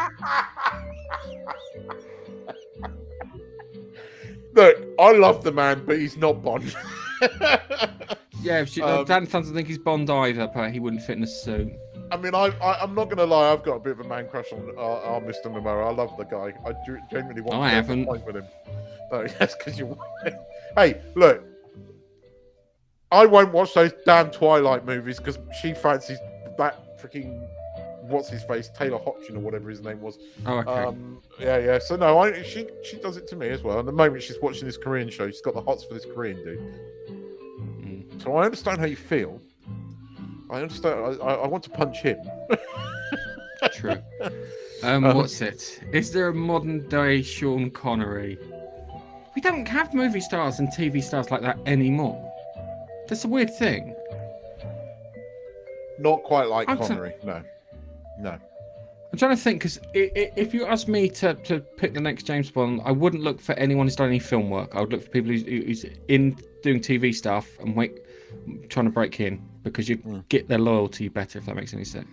Look, I love the man, but he's not Bond. Yeah, Dan doesn't think he's Bond either, but he wouldn't fit in a suit. I mean, I'm not going to lie. I've got a bit of a man crush on our Mr. Momoa. I love the guy. I genuinely want I to have a haven't. point with him. No, yes, because you. Hey, look. I won't watch those damn Twilight movies because she fancies that freaking what's his face, Taylor Hodgson or whatever his name was. Oh, okay. Yeah. So no, she does it to me as well. And the moment she's watching this Korean show, she's got the hots for this Korean dude. So I understand how you feel. I understand. I want to punch him. True. What's it? Is there a modern day Sean Connery? We don't have movie stars and TV stars like that anymore. That's a weird thing. Not quite like I'm Connery. No. I'm trying to think, because if you ask me to pick the next James Bond, I wouldn't look for anyone who's done any film work. I would look for people who's in doing TV stuff and trying to break in, because you get their loyalty better, if that makes any sense.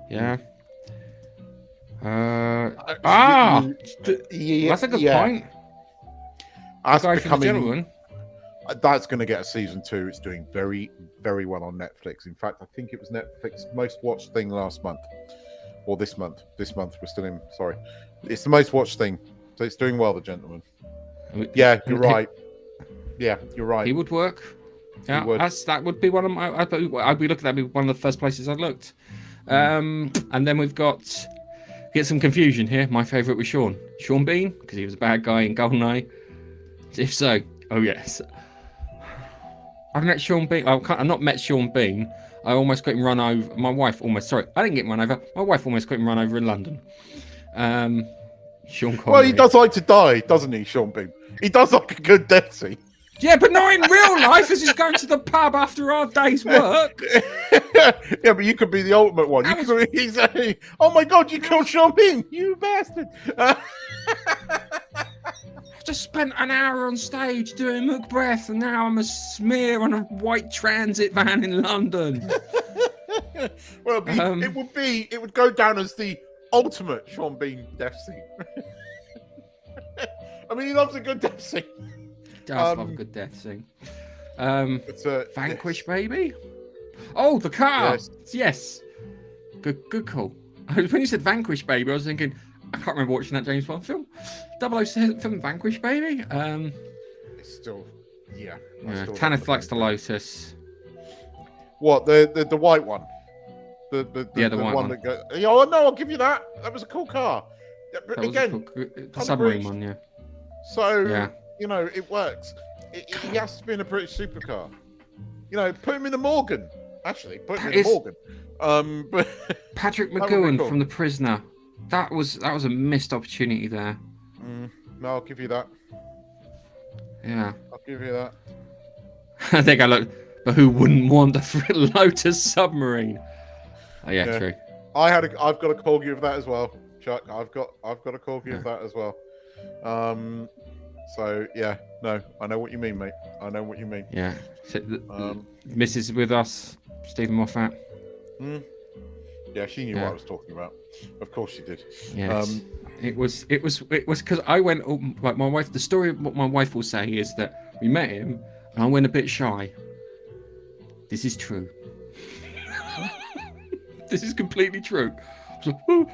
Yeah. That's a good point. That's Guy from The becoming. Gentleman. That's going to get a season 2. It's doing very, very well on Netflix. In fact, I think it was Netflix's most watched thing last month, or this month. This month we're still in. Sorry, it's the most watched thing, so it's doing well. The Gentleman. Yeah, you're right. Yeah, you're right. He would work. Yeah, would. that would be one of my. I'd be looking at that. Be one of the first places I looked. And then we've get some confusion here. My favourite was Sean Bean, because he was a bad guy in GoldenEye. If so, oh yes. I've met Sean Bean. I've not met Sean Bean. I almost got him run over. My wife almost. Sorry, I didn't get him run over. My wife almost got him run over in London. Sean Connery. Well, he does like to die, doesn't he, Sean Bean? He does like a good death scene. Yeah, but not in real life, as he's going to the pub after our day's work. Yeah, but you could be the ultimate one. You could, he's oh my God, you killed Sean Bean, you bastard. I've just spent an hour on stage doing Macbeth, and now I'm a smear on a white transit van in London. Well, it would go down as the ultimate Sean Bean death scene. I mean, he loves a good death scene. Does love a good death scene. It's Vanquish, baby. Oh, the car. Yes. Good call. When you said Vanquish, baby, I was thinking, I can't remember watching that James Bond film. 007 Vanquish, baby. It's still, yeah. Tanith likes the Lotus. What, the white one? The white one. That oh no, I'll give you that. That was a cool car. Yeah, but That was again, the submarine British. one, yeah. So Yeah. you know, it works. He has to be in a British supercar. You know, put him in a Morgan. Actually, put him That in is- Morgan. But Patrick That would be McGowan cool. from The Prisoner. That was a missed opportunity there. no, I'll give you that. Yeah. I'll give you that. I think I look. But who wouldn't want a Lotus submarine? Oh yeah, Yeah. true. I've got a corgi of that as well, Chuck. I've got a corgi of Yeah. that as well. So yeah, no, I know what you mean, mate. I know what you mean. Yeah. So, Um, Mrs. with us, Stephen Moffat. Yeah, she knew what Yeah. I was talking about. Of course she did. Yes. It was because I went like my wife. The story of what my wife will say is that we met him and I went a bit shy. This is true. This is completely true. I was like, oh,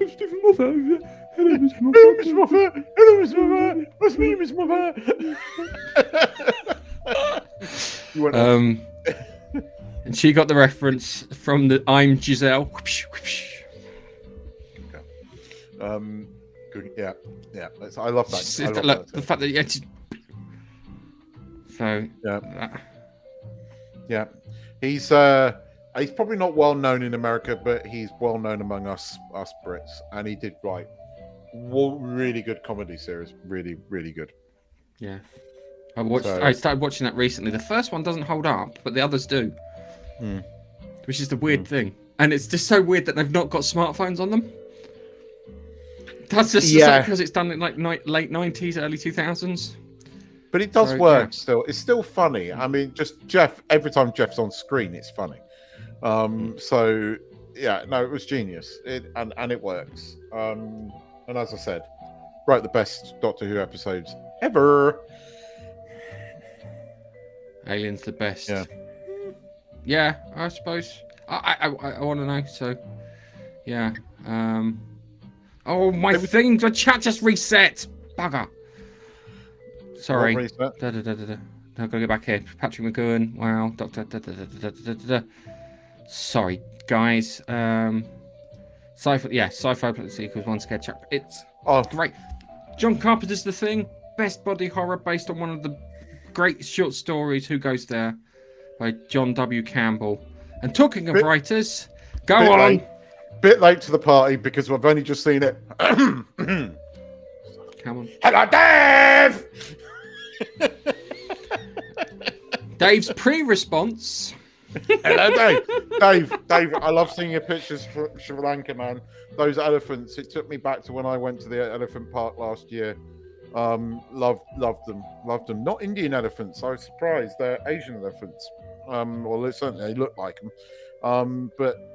Stephen Moffat. Hello, Mr. Moffat. Hello, Mr. Moffat. Hello, Mr. Moffat. What's me, Mr. Moffat? You went And she got the reference from the I'm Giselle. Good. Yeah. I love that. It's I love look, that. the fact that so Yeah. He's probably not well known in America, but he's well known among us Brits, and he did write really good comedy series. Really, really good. yeah. I started watching that recently. The first one doesn't hold up, but the others do. Which is the weird thing. And it's just so weird that they've not got smartphones on them. That's just because it's done in like late 90s, early 2000s. But it does So, work yeah. still. It's still funny. I mean, just Jeff, every time Jeff's on screen, it's funny. So yeah, no, it was genius. And it works. And as I said, wrote the best Doctor Who episodes ever. Alien's the best. Yeah. Yeah, I suppose. I want to know. So, yeah. Oh, my thing! The chat just reset. Bugger. Sorry. What reset? I've got to go back here. Patrick McGowan. Wow. Doctor. Sorry, guys. Sci-Fi. Yeah, Sci-Fi plus equals one scared chap. It's great. John Carpenter's The Thing. Best body horror based on one of the great short stories. Who Goes There? By John W. Campbell. And talking of writers, go on. Bit late to the party because we've only just seen it. Come on. Hello, Dave! Dave's pre-response. Hello, Dave. Dave, I love seeing your pictures from Sri Lanka, man. Those elephants. It took me back to when I went to the elephant park last year. Loved them. Not Indian elephants. I was surprised. They're Asian elephants. Well, certainly they look like them. But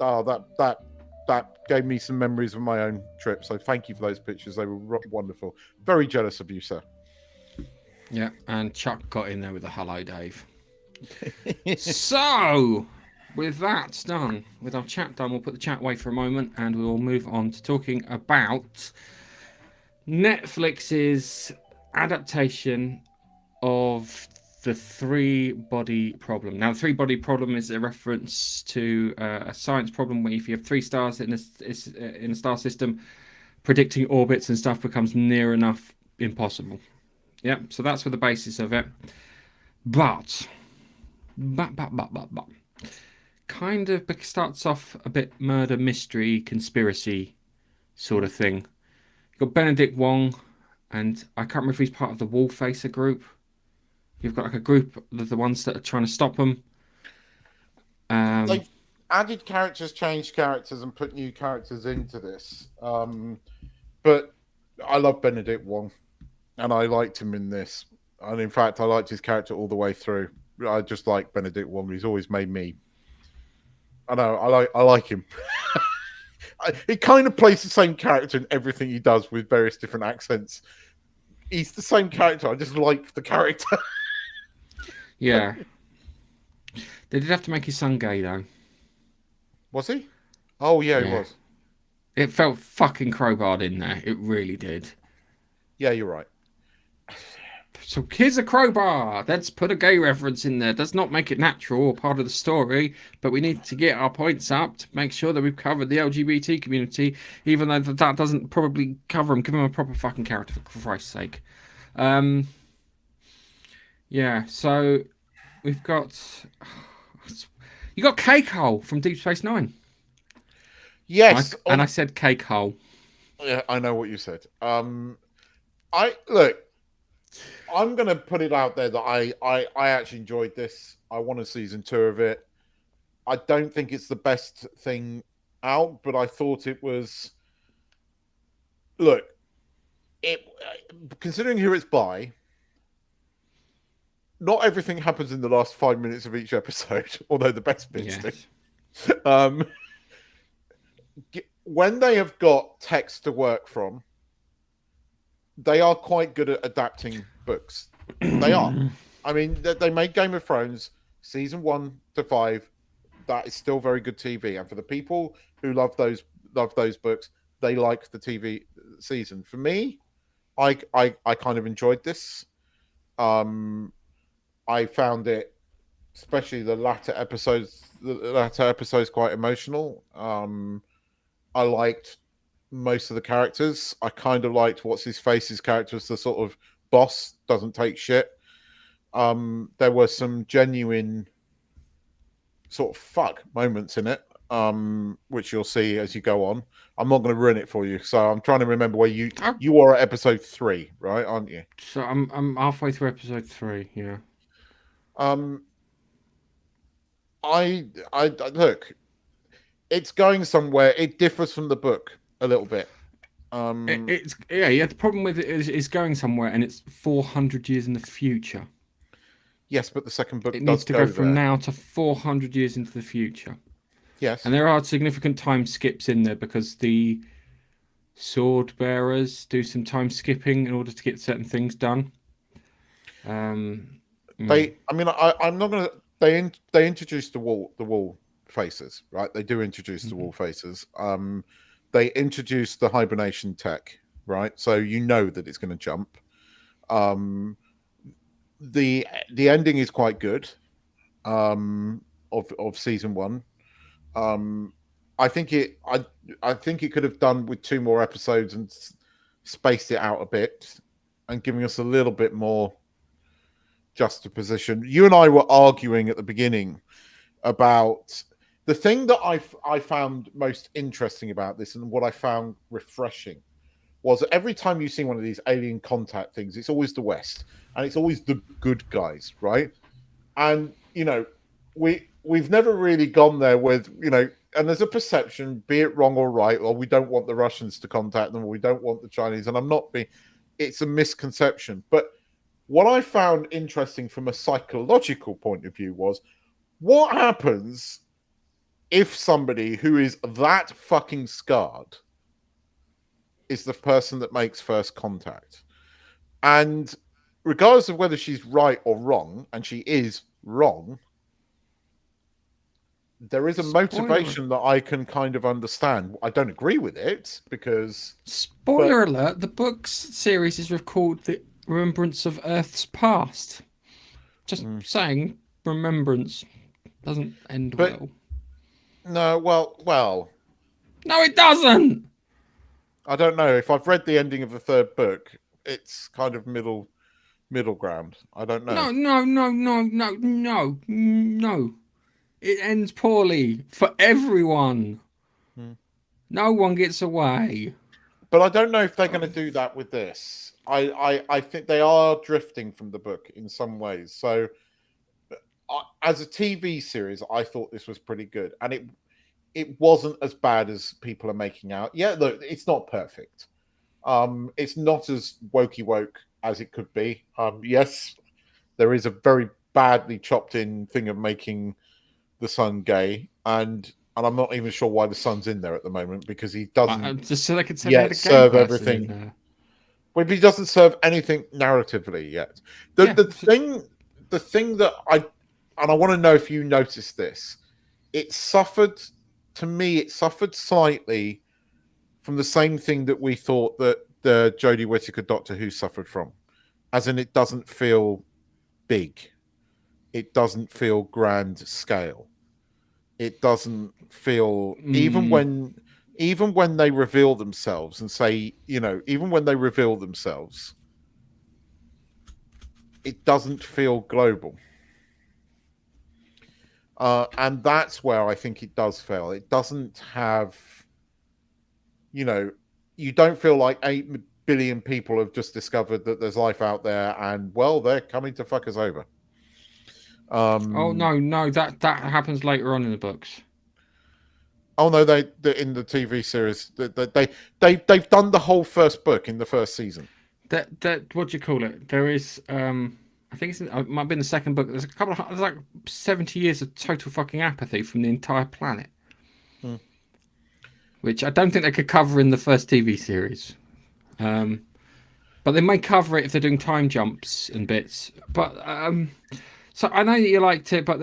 that gave me some memories of my own trip. So thank you for those pictures. They were wonderful. Very jealous of you, sir. Yeah, and Chuck got in there with a hello, Dave. So, with that done, with our chat done, we'll put the chat away for a moment and we will move on to talking about Netflix's adaptation of the three-body problem. Now, the three-body problem is a reference to a science problem where if you have 3 stars in a star system, predicting orbits and stuff becomes near enough impossible. Yeah, so that's for the basis of it. But kind of starts off a bit murder mystery conspiracy sort of thing. You've got Benedict Wong, and I can't remember if he's part of the Wallfacer group. You've got like a group of the ones that are trying to stop them. They've added characters, changed characters, and put new characters into this. But I love Benedict Wong, and I liked him in this. And in fact, I liked his character all the way through. I just like Benedict Wong. He's always made me. I know. I like him. He kind of plays the same character in everything he does with various different accents. He's the same character. I just like the character. Yeah. They did have to make his son gay, though. Was he? Oh, yeah, he was. It felt fucking crowbarred in there. It really did. Yeah, you're right. So here's a crowbar. Let's put a gay reference in there. Does not make it natural or part of the story, but we need to get our points up to make sure that we've covered the LGBT community, even though that doesn't probably cover him. Give him a proper fucking character, for Christ's sake. Yeah, so we've got... You got Cake Hole from Deep Space Nine. Yes, And I said Cake Hole. yeah, I know what you said. I look. I'm going to put it out there that I actually enjoyed this. I want a season 2 of it. I don't think it's the best thing out, but I thought it was. Look, it considering who it's by, not everything happens in the last 5 minutes of each episode, although the best bits do. When they have got text to work from, they are quite good at adapting books. They are. I mean, they made Game of Thrones season 1 to 5. That is still very good TV, and for the people who love those books, they like the TV season. For me, I kind of enjoyed this. I found it, especially the latter episodes, quite emotional. I liked most of the characters. I kind of liked what's his face's character as the sort of boss, doesn't take shit. There were some genuine sort of fuck moments in it, which you'll see as you go on. I'm not going to ruin it for you, so I'm trying to remember where you are at episode 3, right? Aren't you? So I'm halfway through episode 3. Yeah. I look. It's going somewhere. It differs from the book a little bit. The problem with it is it's going somewhere, and it's 400 years in the future. Yes, but the second book It needs to go from now to 400 years into the future. Yes, and there are significant time skips in there because the sword bearers do some time skipping in order to get certain things done. I'm not gonna. They introduced the wall faces, right? They do introduce the wall faces. They introduced the hibernation tech, right? So you know that it's going to jump. The ending is quite good. Of season 1. I think it could have done with 2 more episodes and spaced it out a bit and giving us a little bit more juxtaposition. You and I were arguing at the beginning about the thing that I found most interesting about this, and what I found refreshing, was that every time you see one of these alien contact things, it's always the West, and it's always the good guys, right? And we've never really gone there with, and there's a perception, be it wrong or right, or we don't want the Russians to contact them, or we don't want the Chinese, and it's a misconception. But what I found interesting from a psychological point of view was, what happens if somebody who is that fucking scarred is the person that makes first contact? And regardless of whether she's right or wrong, and she is wrong, there is a motivation that I can kind of understand. I don't agree with it because... Spoiler alert, the books series is called The Remembrance of Earth's Past. Just saying, remembrance doesn't end well. No, well... No, it doesn't! I don't know. If I've read the ending of the 3rd book, it's kind of middle ground. I don't know. No. It ends poorly for everyone. No one gets away. But I don't know if they're going to do that with this. I think they are drifting from the book in some ways. So, as a TV series, I thought this was pretty good, and it wasn't as bad as people are making out. Yeah, look, it's not perfect. It's not as woke as it could be. Yes, there is a very badly chopped in thing of making the son gay, and I'm not even sure why the son's in there at the moment, because he doesn't just so they could serve everything. Well, he doesn't serve anything narratively yet. The thing that I want to know if you noticed this, it suffered slightly from the same thing that we thought that the Jodie Whittaker Doctor Who suffered from, as in it doesn't feel big. It doesn't feel grand scale. It doesn't feel even when they reveal themselves and say, even when they reveal themselves, it doesn't feel global. And that's where I think it does fail. It doesn't have, you don't feel like 8 billion people have just discovered that there's life out there, and well, they're coming to fuck us over. Oh no, that happens later on in the books. Oh no, they in the TV series they've done the whole first book in the first season. That what do you call it? There is I think it might have been the second book. There's there's like 70 years of total fucking apathy from the entire planet, which I don't think they could cover in the first TV series. But they may cover it if they're doing time jumps and bits. But so I know that you liked it, but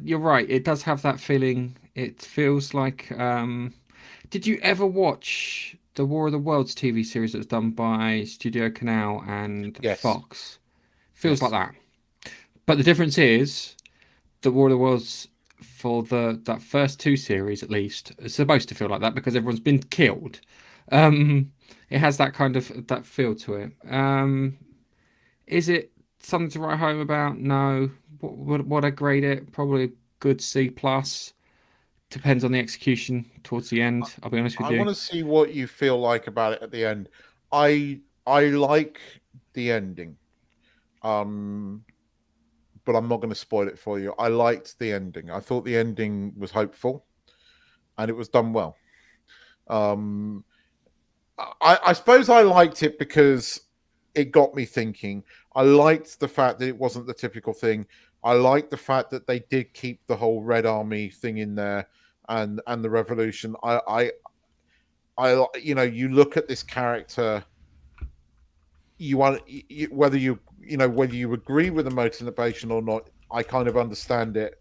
you're right. It does have that feeling. It feels like. Did you ever watch the War of the Worlds TV series that was done by Studio Canal and Yes. Fox? Feels Yes. like that. But the difference is, the War of the Worlds for that first 2 series at least is supposed to feel like that because everyone's been killed. It has that kind of that feel to it. Is it something to write home about? No. What I grade it? Probably good C plus. Depends on the execution towards the end. I'll be honest with I you. want to see what you feel like about it at the end. I like the ending, but I'm not going to spoil it for you. I liked the ending. I thought the ending was hopeful, and it was done well. I suppose I liked it because it got me thinking. I liked the fact that it wasn't the typical thing. I liked the fact that they did keep the whole Red Army thing in there and the revolution. I you look at this character, whether you agree with the motivation or not. I kind of understand it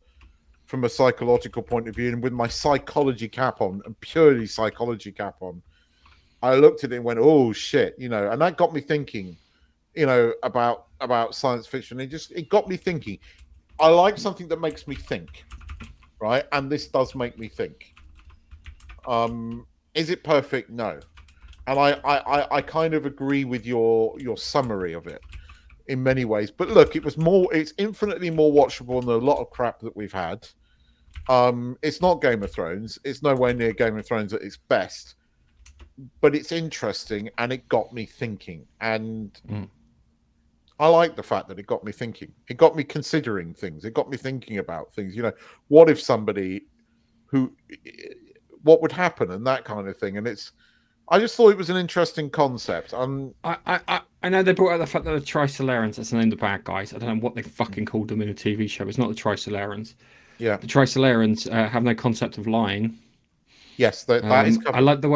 from a psychological point of view, and with my psychology cap on, and purely psychology cap on, I looked at it and went, "Oh shit," and that got me thinking, about science fiction. It got me thinking. I like something that makes me think, right? And this does make me think. Is it perfect? No. And I kind of agree with your summary of it in many ways. But look, it's infinitely more watchable than a lot of crap that we've had. It's not Game of Thrones. It's nowhere near Game of Thrones at its best. But it's interesting, and it got me thinking. And I like the fact that it got me thinking. It got me considering things. It got me thinking about things. What if somebody what would happen and that kind of thing. And I just thought it was an interesting concept. I know they brought out the fact that the Trisolarans, that's the name of the bad guys. I don't know what they fucking called them in a TV show. It's not the Trisolarans. Yeah. The Trisolarans have no concept of lying. Yes, that is covered. I like the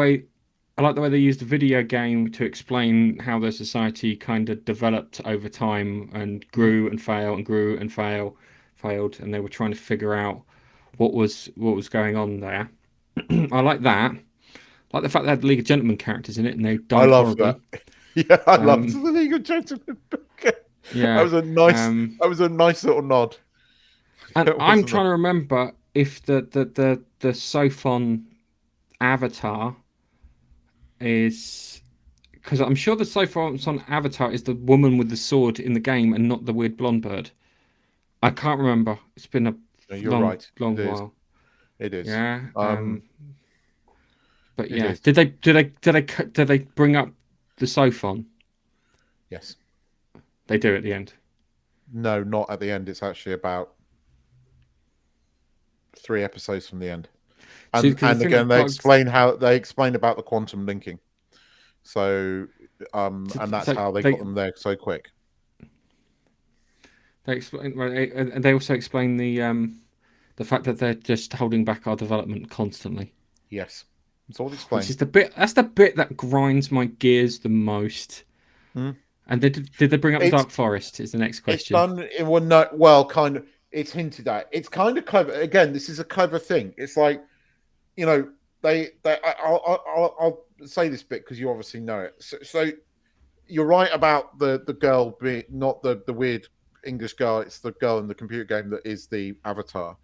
way they used the video game to explain how their society kind of developed over time and grew and failed and grew and failed, and they were trying to figure out what was going on there. I like that. I like the fact they had League of Gentlemen characters in it, and they died I love horribly. that. Yeah, I loved the League of Gentlemen. Yeah, that was a nice little nod. And I'm trying to remember if the Sophon avatar is, because I'm sure the Sophon avatar is the woman with the sword in the game and not the weird blonde bird. I can't remember. It's been a long while. It is. Yeah. But yeah, is. did they bring up the Sophon? Yes. They do at the end. No, not at the end. It's actually about 3 episodes from the end. And again, they explain about the quantum linking. So, and that's how they got them there so quick. They explain, and they also explain the fact that they're just holding back our development constantly. Yes, it's all explained. Which is that's the bit that grinds my gears the most. And did they bring up the Dark Forest? Is the next question. It's done. Kind of. It's hinted at. It's kind of clever. Again, this is a clever thing. It's like, I'll say this bit because you obviously know it. So you're right about the girl being not the weird English girl. It's the girl in the computer game that is the avatar,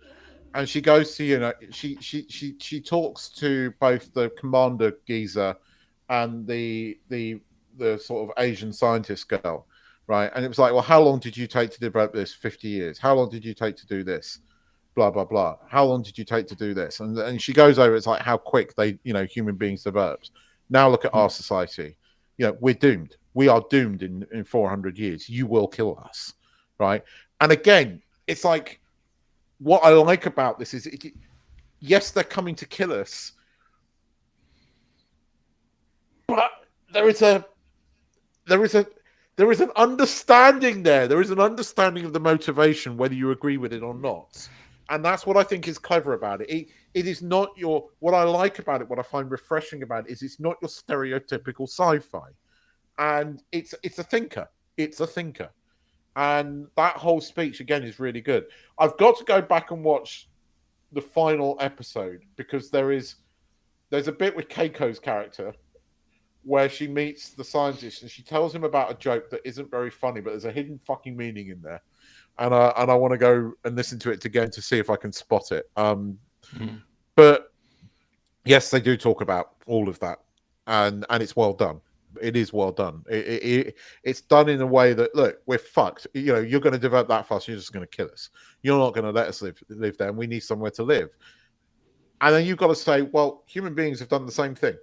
and she goes to she talks to both the commander geezer and the sort of Asian scientist girl, right? And it was like, well, how long did you take to develop this? 50 years. How long did you take to do this? blah blah blah. How long did you take to do this? And she goes over. It's like how quick human beings develop. Now look at our society. We're doomed. We are doomed in 400 years. You will kill us, right? And again, it's like what I like about this is, yes, they're coming to kill us, but there is an understanding there. There is an understanding of the motivation, whether you agree with it or not. And that's what I think is clever about it. It is not what I like about it, what I find refreshing about it, is it's not your stereotypical sci-fi. And it's a thinker. It's a thinker. And that whole speech, again, is really good. I've got to go back and watch the final episode, because there's a bit with Keiko's character where she meets the scientist and she tells him about a joke that isn't very funny, but there's a hidden fucking meaning in there. And I want to go and listen to it again to see if I can spot it. But yes, they do talk about all of that, and it's well done. It is well done. It's done in a way that, look, we're fucked. You're going to develop that fast. You're just going to kill us. You're not going to let us live there. And we need somewhere to live. And then you've got to say, well, human beings have done the same thing.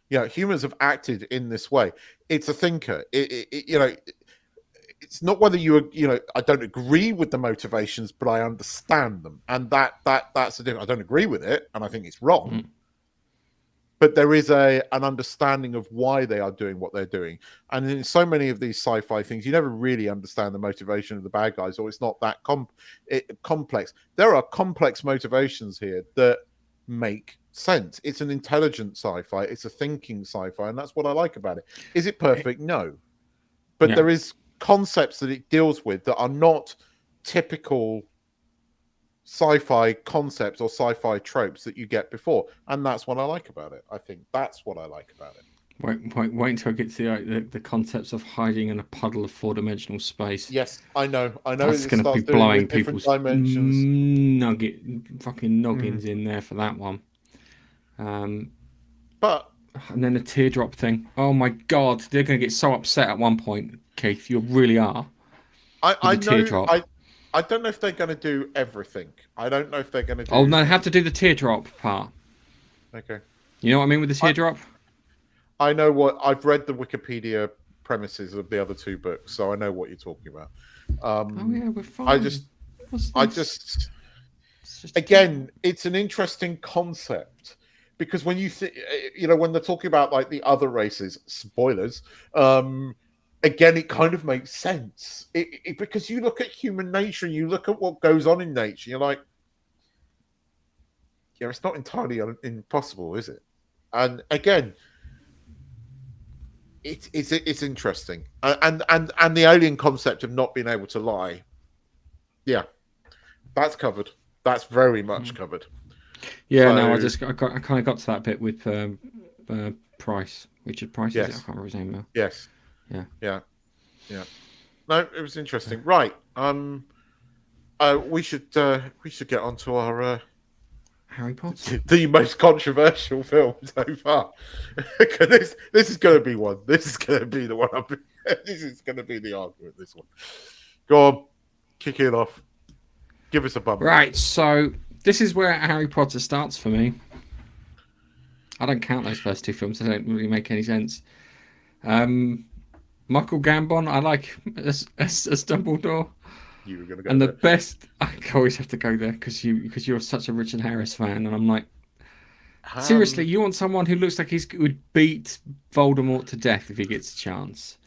Humans have acted in this way. It's a thinker. It's not whether I don't agree with the motivations, but I understand them, and that's the difference. I don't agree with it, and I think it's wrong, but there is an understanding of why they are doing what they're doing. And in so many of these sci-fi things, you never really understand the motivation of the bad guys, or it's not that complex. There are complex motivations here that make sense. It's an intelligent sci-fi. It's a thinking sci-fi, and that's what I like about it. Is it perfect? No, but there is concepts that it deals with that are not typical sci-fi concepts or sci-fi tropes that you get before, and that's what I like about it. I think that's what I like about it. Wait until I get to the concepts of hiding in a puddle of four-dimensional space. Yes, I know. That's going to be blowing people's dimensions. Fucking noggins in there for that one. But and then the teardrop thing. Oh my god, they're going to get so upset at one point, Keith. You really are. I know. I don't know if they're going to do everything. I don't know if they're going to do... Oh, no, they have to do the teardrop part. Okay. You know what I mean with the teardrop? I know what... I've read the Wikipedia premises of the other two books, so I know what you're talking about. Oh, yeah, we're fine. Again, it's an interesting concept, because when you think... when they're talking about, like, the other races, spoilers... again, it kind of makes sense because you look at human nature, you look at what goes on in nature, you're like, yeah, it's not entirely impossible, is it? And again, it's interesting, and the alien concept of not being able to lie, yeah, that's covered. That's very much covered. Yeah, so, no, I kind of got to that bit with Price, Richard Price. Yes. Is it? I can't remember his name now. Yes. Yeah. No, it was interesting. Right. We should get onto our Harry Potter, the most controversial film so far. this is going to be one. This is going to be the one. This is going to be the argument. This one. Go on, kick it off. Give us a bump. Right. So this is where Harry Potter starts for me. I don't count those first two films. They don't really make any sense. Michael Gambon, I like as Dumbledore. You were going to go and there. The best, I always have to go there because you're such a Richard Harris fan, and I'm like, seriously, you want someone who looks like he would beat Voldemort to death if he gets a chance,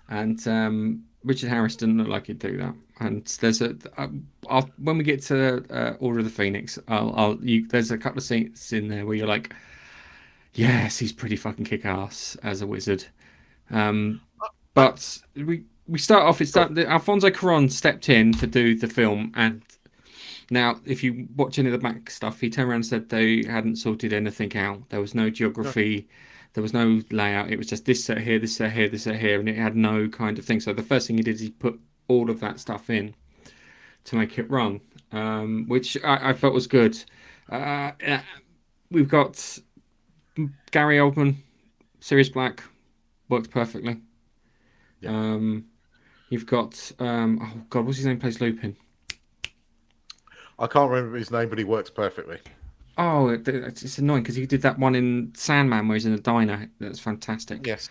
and Richard Harris didn't look like he'd do that. And there's when we get to Order of the Phoenix, there's a couple of scenes in there where you're like, yes, he's pretty fucking kick-ass as a wizard. But we start off. Alfonso Cuarón stepped in to do the film, and now if you watch any of the back stuff, he turned around and said they hadn't sorted anything out. There was no geography, there was no layout. It was just this set here, this set here, this set here, and it had no kind of thing. So the first thing he did is he put all of that stuff in to make it run, which I felt was good. We've got Gary Oldman, Sirius Black, works perfectly. Yeah. You've got oh god, what's his name? Plays Lupin. I can't remember his name, but he works perfectly. Oh, it's annoying because he did that one in Sandman where he's in a diner. That's fantastic. Yes.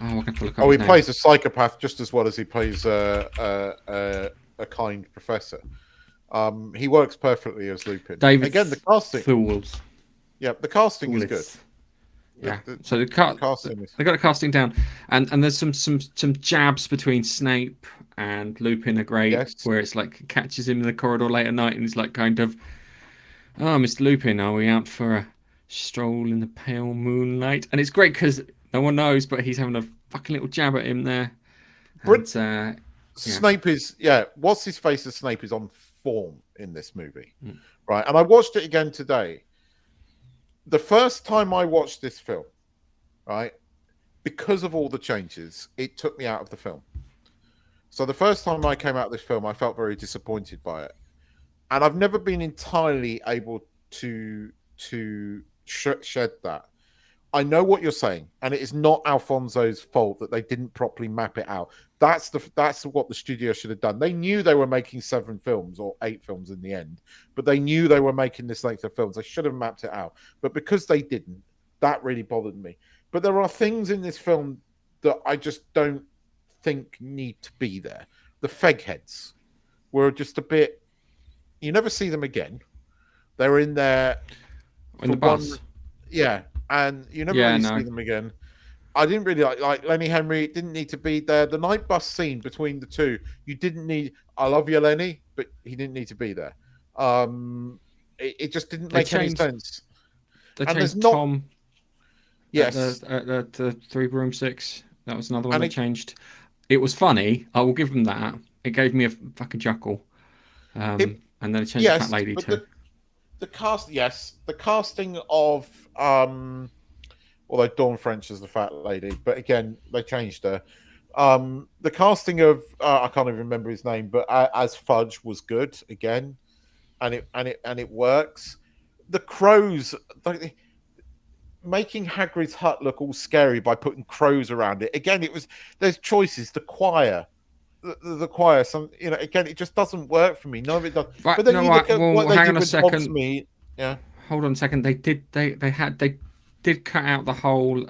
Oh, I'm going to look up Oh, he his name. plays a psychopath just as well as he plays a kind professor. He works perfectly as Lupin. David Again, the casting. Fools. Yeah, the casting is Foolis. good. Yeah. The So casting is. they got the casting down, and there's some jabs between Snape and Lupin are great. Yes. Where it's like catches him in the corridor late at night, and he's like kind of, "Oh, Mr. Lupin, are we out for a stroll in the pale moonlight?" And it's great because no one knows, but he's having a fucking little jab at him there. And, Snape is what's his face as Snape is on form in this movie, right? And I watched it again today. The first time I watched this film, right, because of all the changes, it took me out of the film. So the first time I came out of this film, I felt very disappointed by it, and I've never been entirely able to shed that. I know what you're saying, and it is not Alfonso's fault that they didn't properly map it out. That's what the studio should have done. They knew they were making 7 films or 8 films in the end, but they knew they were making this length of films. They should have mapped it out, but because they didn't, that really bothered me. But there are things in this film that I just don't think need to be there. The Fegheads were just a bit. You never see them again. They're in there in the bus. Yeah. And you never really see them again. I didn't really like Lenny Henry. Didn't need to be there. The night bus scene between the two, you didn't need. I love you, Lenny, but he didn't need to be there. It just didn't make any sense. They and changed not, Tom. Yes, at the 3 Broomsticks. That was another one they changed. It was funny. I will give them that. It gave me a fucking chuckle. And then they changed the fat lady too. The casting of although Dawn French is the fat lady, but again they changed her. The casting of I can't even remember his name, but as Fudge was good again, and it works. The crows, making Hagrid's hut look all scary by putting crows around it. Again, there's choices. The choir. The choir, again, it just doesn't work for me. None of it does. Right, but then you look at what they hang did on a with second. Hogsmeade. Yeah. Hold on a second. They did cut out the whole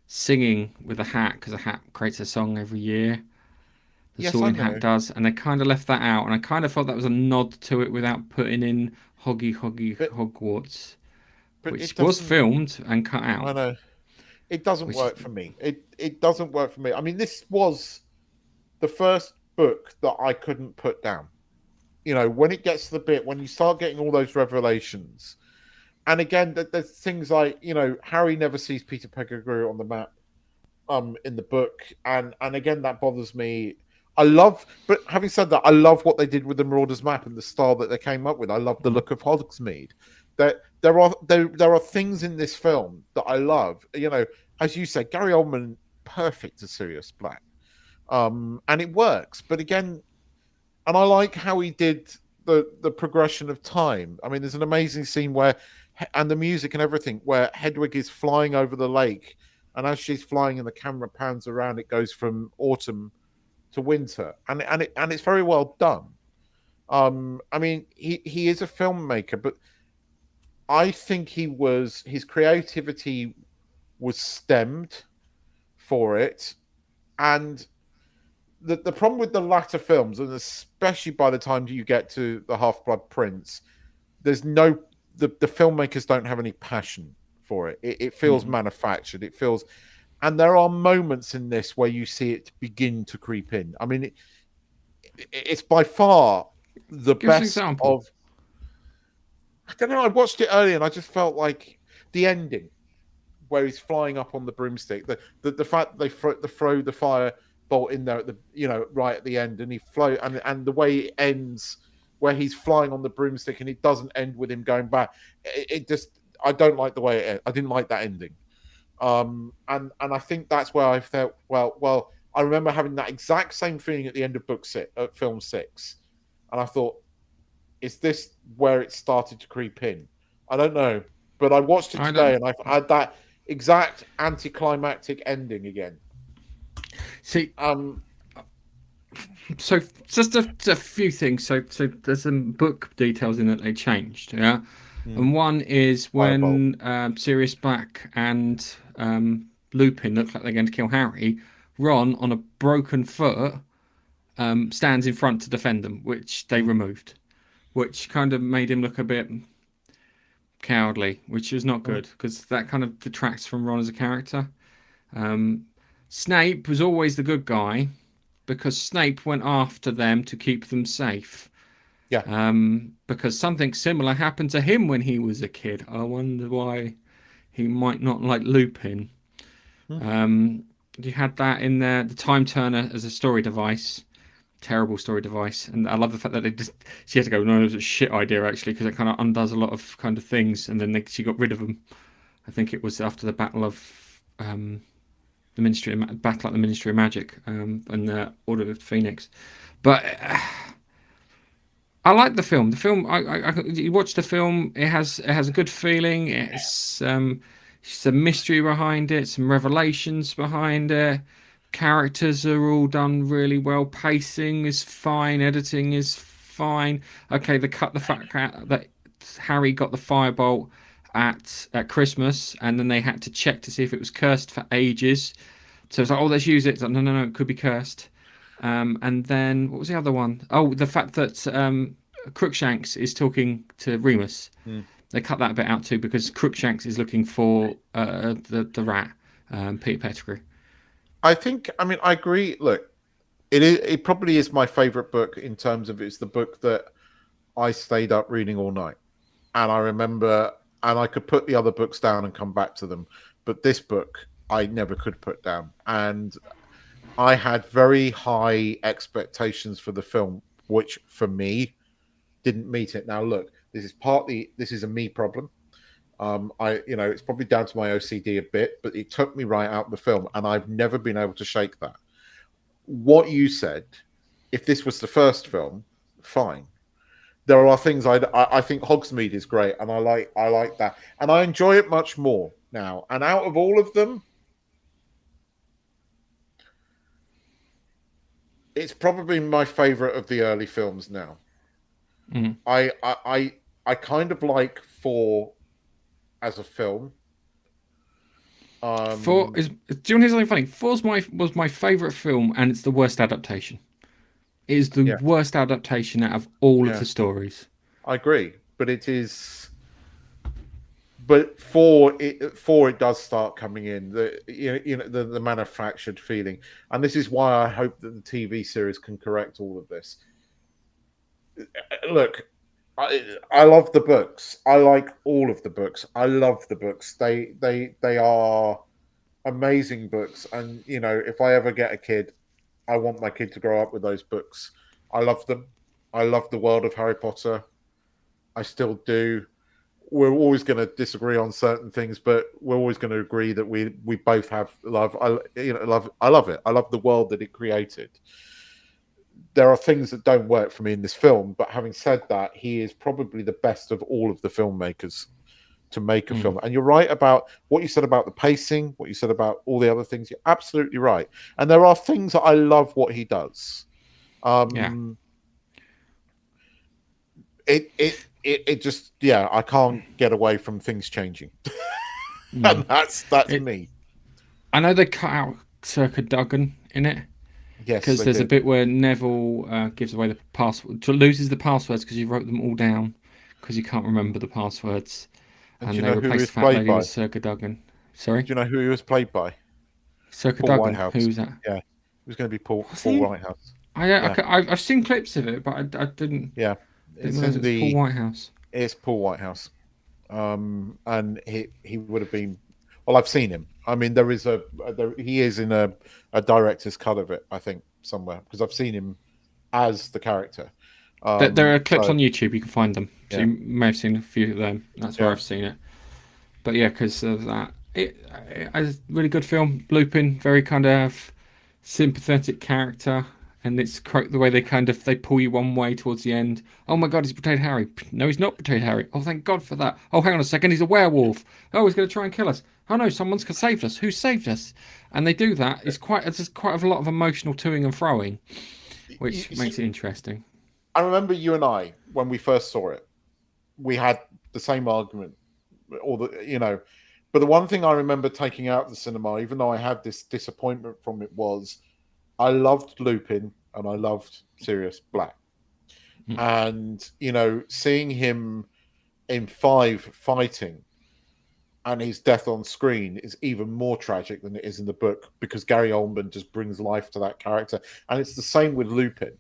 singing with a hat because a hat creates a song every year. The Sorting Hat does, and they kind of left that out, and I kind of thought that was a nod to it without putting in Hogwarts, which was filmed and cut out. I know. It doesn't work for me. It doesn't work for me. I mean, this was the first book that I couldn't put down. When it gets to the bit when you start getting all those revelations, and again, there's things like Harry never sees Peter Pettigrew on the map, in the book, and again that bothers me. But having said that, I love what they did with the Marauders map and the style that they came up with. I love the look of Hogsmeade. There are things in this film that I love. As you said, Gary Oldman, perfect as Sirius Black. And it works, but again, and I like how he did the progression of time. I mean, there's an amazing scene and the music and everything, where Hedwig is flying over the lake, and as she's flying and the camera pans around, it goes from autumn to winter, and it's very well done. I mean, he is a filmmaker, but I think his creativity was stemmed for it, and the problem with the latter films, and especially by the time you get to the Half-Blood Prince, there's the filmmakers don't have any passion for it. It feels manufactured. It feels, and there are moments in this where you see it begin to creep in. I mean, it's by far the best of. I don't know. I watched it earlier and I just felt like the ending, where he's flying up on the broomstick, the fact that they throw the fire bolt in there at the right at the end, and he float, and the way it ends, where he's flying on the broomstick, and it doesn't end with him going back. It just, I don't like the way it ends. I didn't like that ending, and I think that's where I felt well. I remember having that exact same feeling at the end of film 6, and I thought, is this where it started to creep in? I don't know, but I watched it today, and I had that exact anticlimactic ending again. See, So just a few things. So there's some book details in that they changed. Yeah. And one is Firebolt. when Sirius Black and Lupin look like they're going to kill Harry. Ron, on a broken foot, stands in front to defend them, which they removed, which kind of made him look a bit cowardly, which is not good because that kind of detracts from Ron as a character. Snape was always the good guy because Snape went after them to keep them safe. Yeah. Because something similar happened to him when he was a kid. I wonder why he might not like Lupin. You had that in there, the time turner as a story device. Terrible story device. And I love the fact that she had to go, no, it was a shit idea actually, because it kind of undoes a lot of kind of things. And then she got rid of them. I think it was after the battle of the battle at the Ministry of Magic and the Order of the Phoenix. But I like the film. The film, you watch the film. It has a good feeling. It's some mystery behind it, some revelations behind it. Characters are all done really well. Pacing is fine. Editing is fine. Okay, they cut the fact that Harry got the firebolt at Christmas, and then they had to check to see if it was cursed for ages. So it's like, oh, let's use it. It's like, no, it could be cursed. And then what was the other one? Oh, the fact that Crookshanks is talking to Remus. They cut that bit out too because Crookshanks is looking for the rat, Peter Pettigrew. I agree. Look, it probably is my favorite book in terms of it's the book that I stayed up reading all night. And I remember, and I could put the other books down and come back to them. But this book, I never could put down. And I had very high expectations for the film, which for me didn't meet it. Now, look, this is a me problem. It's probably down to my OCD a bit, but it took me right out of the film, and I've never been able to shake that. What you said, if this was the first film, fine. There are things I think Hogsmeade is great, and I like that, and I enjoy it much more now. And out of all of them, it's probably my favorite of the early films now. I kind of like 4 as a film. Four is. Do you want to hear something funny? Four was my favorite film, and it's the worst adaptation. It is the worst adaptation out of all of the stories. I agree, but it is. But 4, it does start coming in the manufactured feeling, and this is why I hope that the TV series can correct all of this. Look, I love the books. I like all of the books. I love the books. They are amazing books, and if I ever get a kid, I want my kid to grow up with those books. I love them. I love the world of Harry Potter. I still do. We're always going to disagree on certain things, but we're always going to agree that we both have love. I love it. I love the world that it created. There are things that don't work for me in this film, but having said that, he is probably the best of all of the filmmakers to make a film. And you're right about what you said about the pacing, what you said about all the other things. You're absolutely right. And there are things that I love what he does. It just, I can't get away from things changing. And that's me. I know they cut out Circa Duggan in it. Yes, because there's a bit where Neville gives away the password, loses the passwords because you wrote them all down because you can't remember the passwords, and they replaced the fat lady with Circa Duggan. Sorry, do you know who he was played by? Circa Duggan. Who's that? Yeah, it was going to be Paul Whitehouse. I've seen clips of it, but I didn't. Yeah, it's Paul Whitehouse. It's Paul Whitehouse, and he would have been. Well, I've seen him. I mean, he is in a director's cut of it, I think, somewhere, because I've seen him as the character. There are clips on YouTube, you can find them. So you may have seen a few of them. That's where I've seen it. But yeah, because of that. It's a really good film. Lupin, very kind of sympathetic character. And it's the way they pull you one way towards the end. Oh my God, he's betrayed Harry. No, he's not betrayed Harry. Oh, thank God for that. Oh, hang on a second, he's a werewolf. Oh, he's going to try and kill us. Oh no, someone's saved us. Who saved us? And they do that. It's quite a lot of emotional toing and froing. which You makes see, it interesting. I remember you and I, when we first saw it, we had the same argument, but the one thing I remember taking out of the cinema, even though I had this disappointment from it, was I loved Lupin and I loved Sirius Black. Mm. And, seeing him in 5 fighting and his death on screen is even more tragic than it is in the book, because Gary Oldman just brings life to that character. And it's the same with Lupin.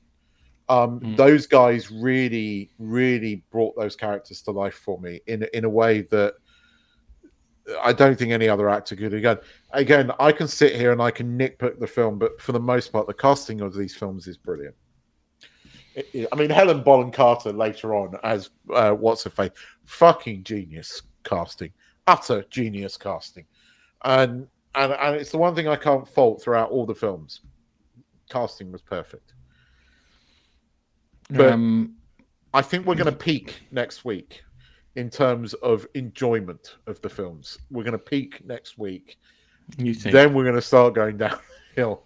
Those guys really, really brought those characters to life for me in a way that I don't think any other actor could. Again, I can sit here and I can nitpick the film, but for the most part, the casting of these films is brilliant. I mean, Helen Bonham Carter later on as what's her face, fucking genius casting, utter genius casting, and it's the one thing I can't fault throughout all the films. Casting was perfect. But I think we're going to peak next week in terms of enjoyment of the films. We're going to peak next week. You think? Then we're going to start going downhill.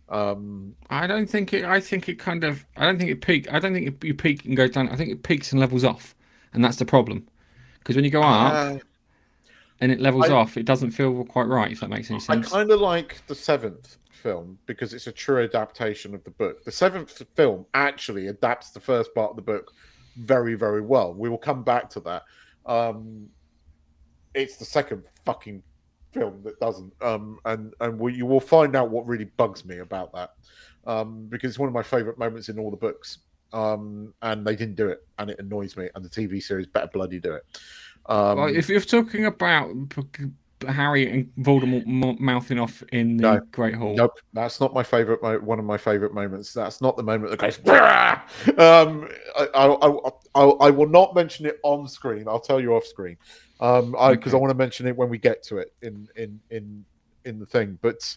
I don't think it. I think it kind of. I don't think it peak. I don't think you peak and go down. I think it peaks and levels off, and that's the problem. Because when you go up and it levels off, it doesn't feel quite right. If that makes any sense. I kind of like the 7th film because it's a true adaptation of the book. The 7th film actually adapts the first part of the book very, very well. We will come back to that. It's the second fucking film that doesn't, you will find out what really bugs me about that, because it's one of my favorite moments in all the books, and they didn't do it, and it annoys me, and the TV series better bloody do it. Well, if you're talking about Harry and Voldemort mouthing off in the Great Hall, nope, that's not my favorite. One of my favorite moments. That's not the moment that goes. I will not mention it on screen. I'll tell you off screen, because I want to mention it when we get to it in the thing. But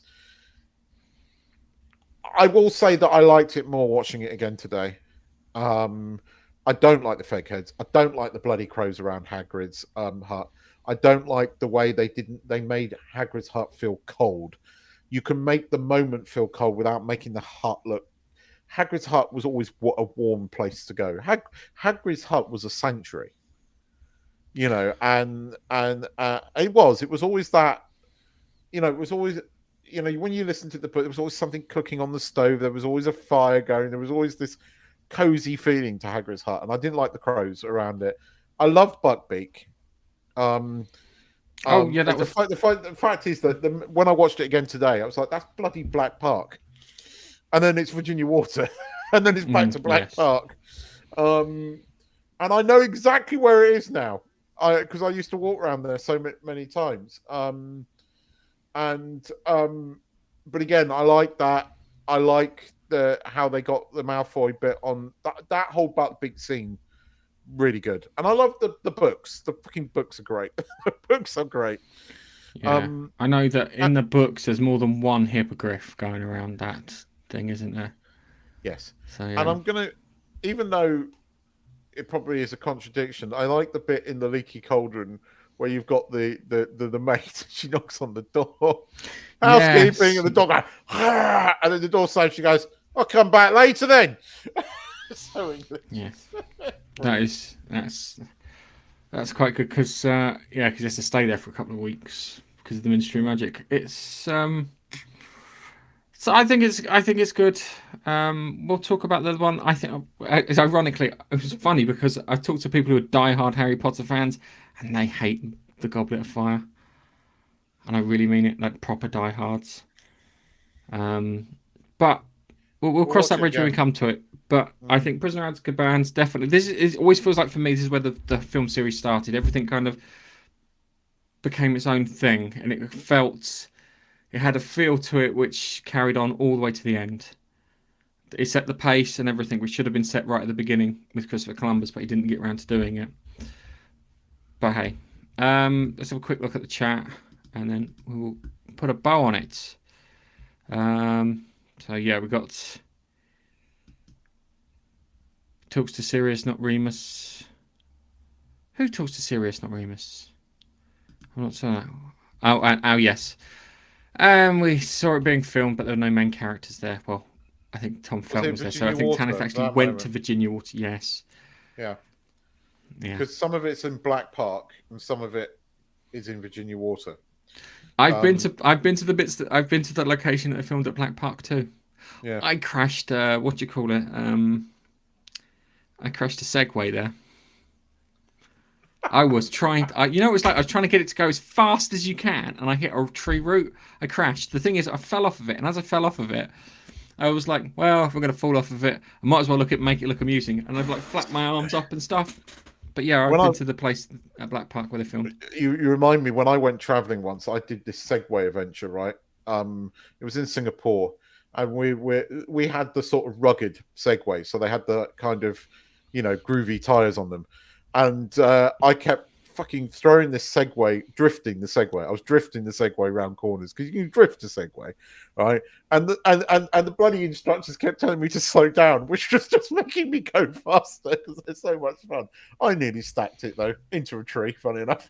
I will say that I liked it more watching it again today. I don't like the fake heads. I don't like the bloody crows around Hagrid's hut. I don't like the way they made Hagrid's hut feel cold. You can make the moment feel cold without making the hut look. Hagrid's hut was always a warm place to go. Hagrid's hut was a sanctuary, and it was always that, it was always, when you listen to the book, there was always something cooking on the stove. There was always a fire going. There was always this cozy feeling to Hagrid's hut, and I didn't like the crows around it. I loved Buckbeak. The fact is that when I watched it again today, I was like, that's bloody Black Park. And then it's Virginia Water. And then it's back to Black Park. And I know exactly where it is now. Because I used to walk around there so many times. But again, I like that. I like how they got the Malfoy bit on that whole Buckbeak scene. Really good. And I love the books. The fucking books are great. The books are great. Yeah. I know that in the books there's more than one hippogriff going around that thing, isn't there? Yes. So, yeah. And I'm gonna, even though it probably is a contradiction, I like the bit in the Leaky Cauldron where you've got the mate. She knocks on the door, housekeeping, and the dog goes, and then the door slams. She goes, "I'll come back later then." So English. Yes. That's quite good because because he has to stay there for a couple of weeks because of the Ministry of Magic. It's so I think it's good. We'll talk about the one. I think it's ironically it was funny because I talked to people who are diehard Harry Potter fans and they hate the Goblet of Fire, and I really mean it, like proper diehards. But we'll cross that bridge when we come to it. But I think Prisoner of Azkaban's definitely. It always feels like for me this is where the film series started. Everything kind of became its own thing, and it had a feel to it which carried on all the way to the end. It set the pace and everything, which should have been set right at the beginning with Christopher Columbus, but he didn't get around to doing it. But hey, let's have a quick look at the chat, and then we'll put a bow on it. So yeah, we got. Talks to Sirius, not Remus. Who talks to Sirius, not Remus? I'm not saying that. Oh, yes. We saw it being filmed, but there were no main characters there. Well, I think Tom it Felton was there. So I Virginia think Tanith Water actually that went moment? to Virginia Water. Yes. Yeah, Yeah. because some of it's in Black Park and some of it is in Virginia Water. I've been to the bits that I've been to the location that I filmed at Black Park too. Yeah. I crashed. What do you call it? I crashed a Segway there. I was trying. You know, it's like I was trying to get it to go as fast as you can, and I hit a tree root. I crashed. The thing is, I fell off of it, and as I fell off of it, I was like, "Well, if we're going to fall off of it, I might as well make it look amusing." And I've like flapped my arms up and stuff. But yeah, I've been to the place at Black Park where they filmed. You remind me when I went traveling once. I did this Segway adventure, right? It was in Singapore, and we had the sort of rugged Segway, so they had the kind of, groovy tires on them, and I kept fucking throwing this Segway, drifting the Segway. I was drifting the Segway around corners because you can drift a Segway, right? And the bloody instructors kept telling me to slow down, which was just making me go faster because they're so much fun. I nearly stacked it though into a tree. Funny enough,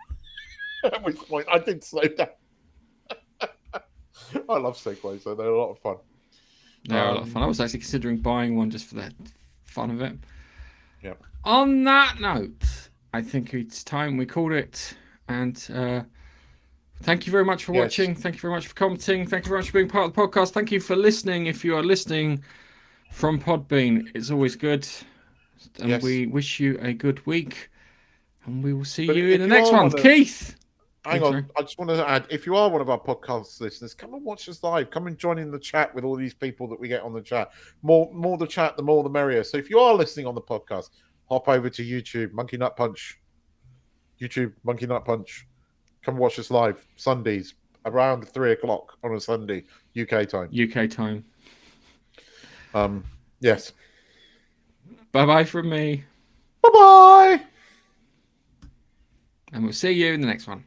at which point I did slow down. I love Segways, so they're a lot of fun. They're a lot of fun. I was actually considering buying one just for the fun of it. Yeah. On that note, I think it's time we called it. And thank you very much for watching. Thank you very much for commenting. Thank you very much for being part of the podcast. Thank you for listening. If you are listening from Podbean, it's always good. And we wish you a good week. And we will see you in the next one. Keith! Hang on, I just want to add, if you are one of our podcast listeners, come and watch us live. Come and join in the chat with all these people that we get on the chat. More the chat, the more the merrier. So if you are listening on the podcast, hop over to YouTube, Monkey Nut Punch. YouTube, Monkey Nut Punch. Come watch us live, Sundays, around 3 o'clock on a Sunday, UK time. UK time. Yes. Bye-bye from me. Bye-bye! And we'll see you in the next one.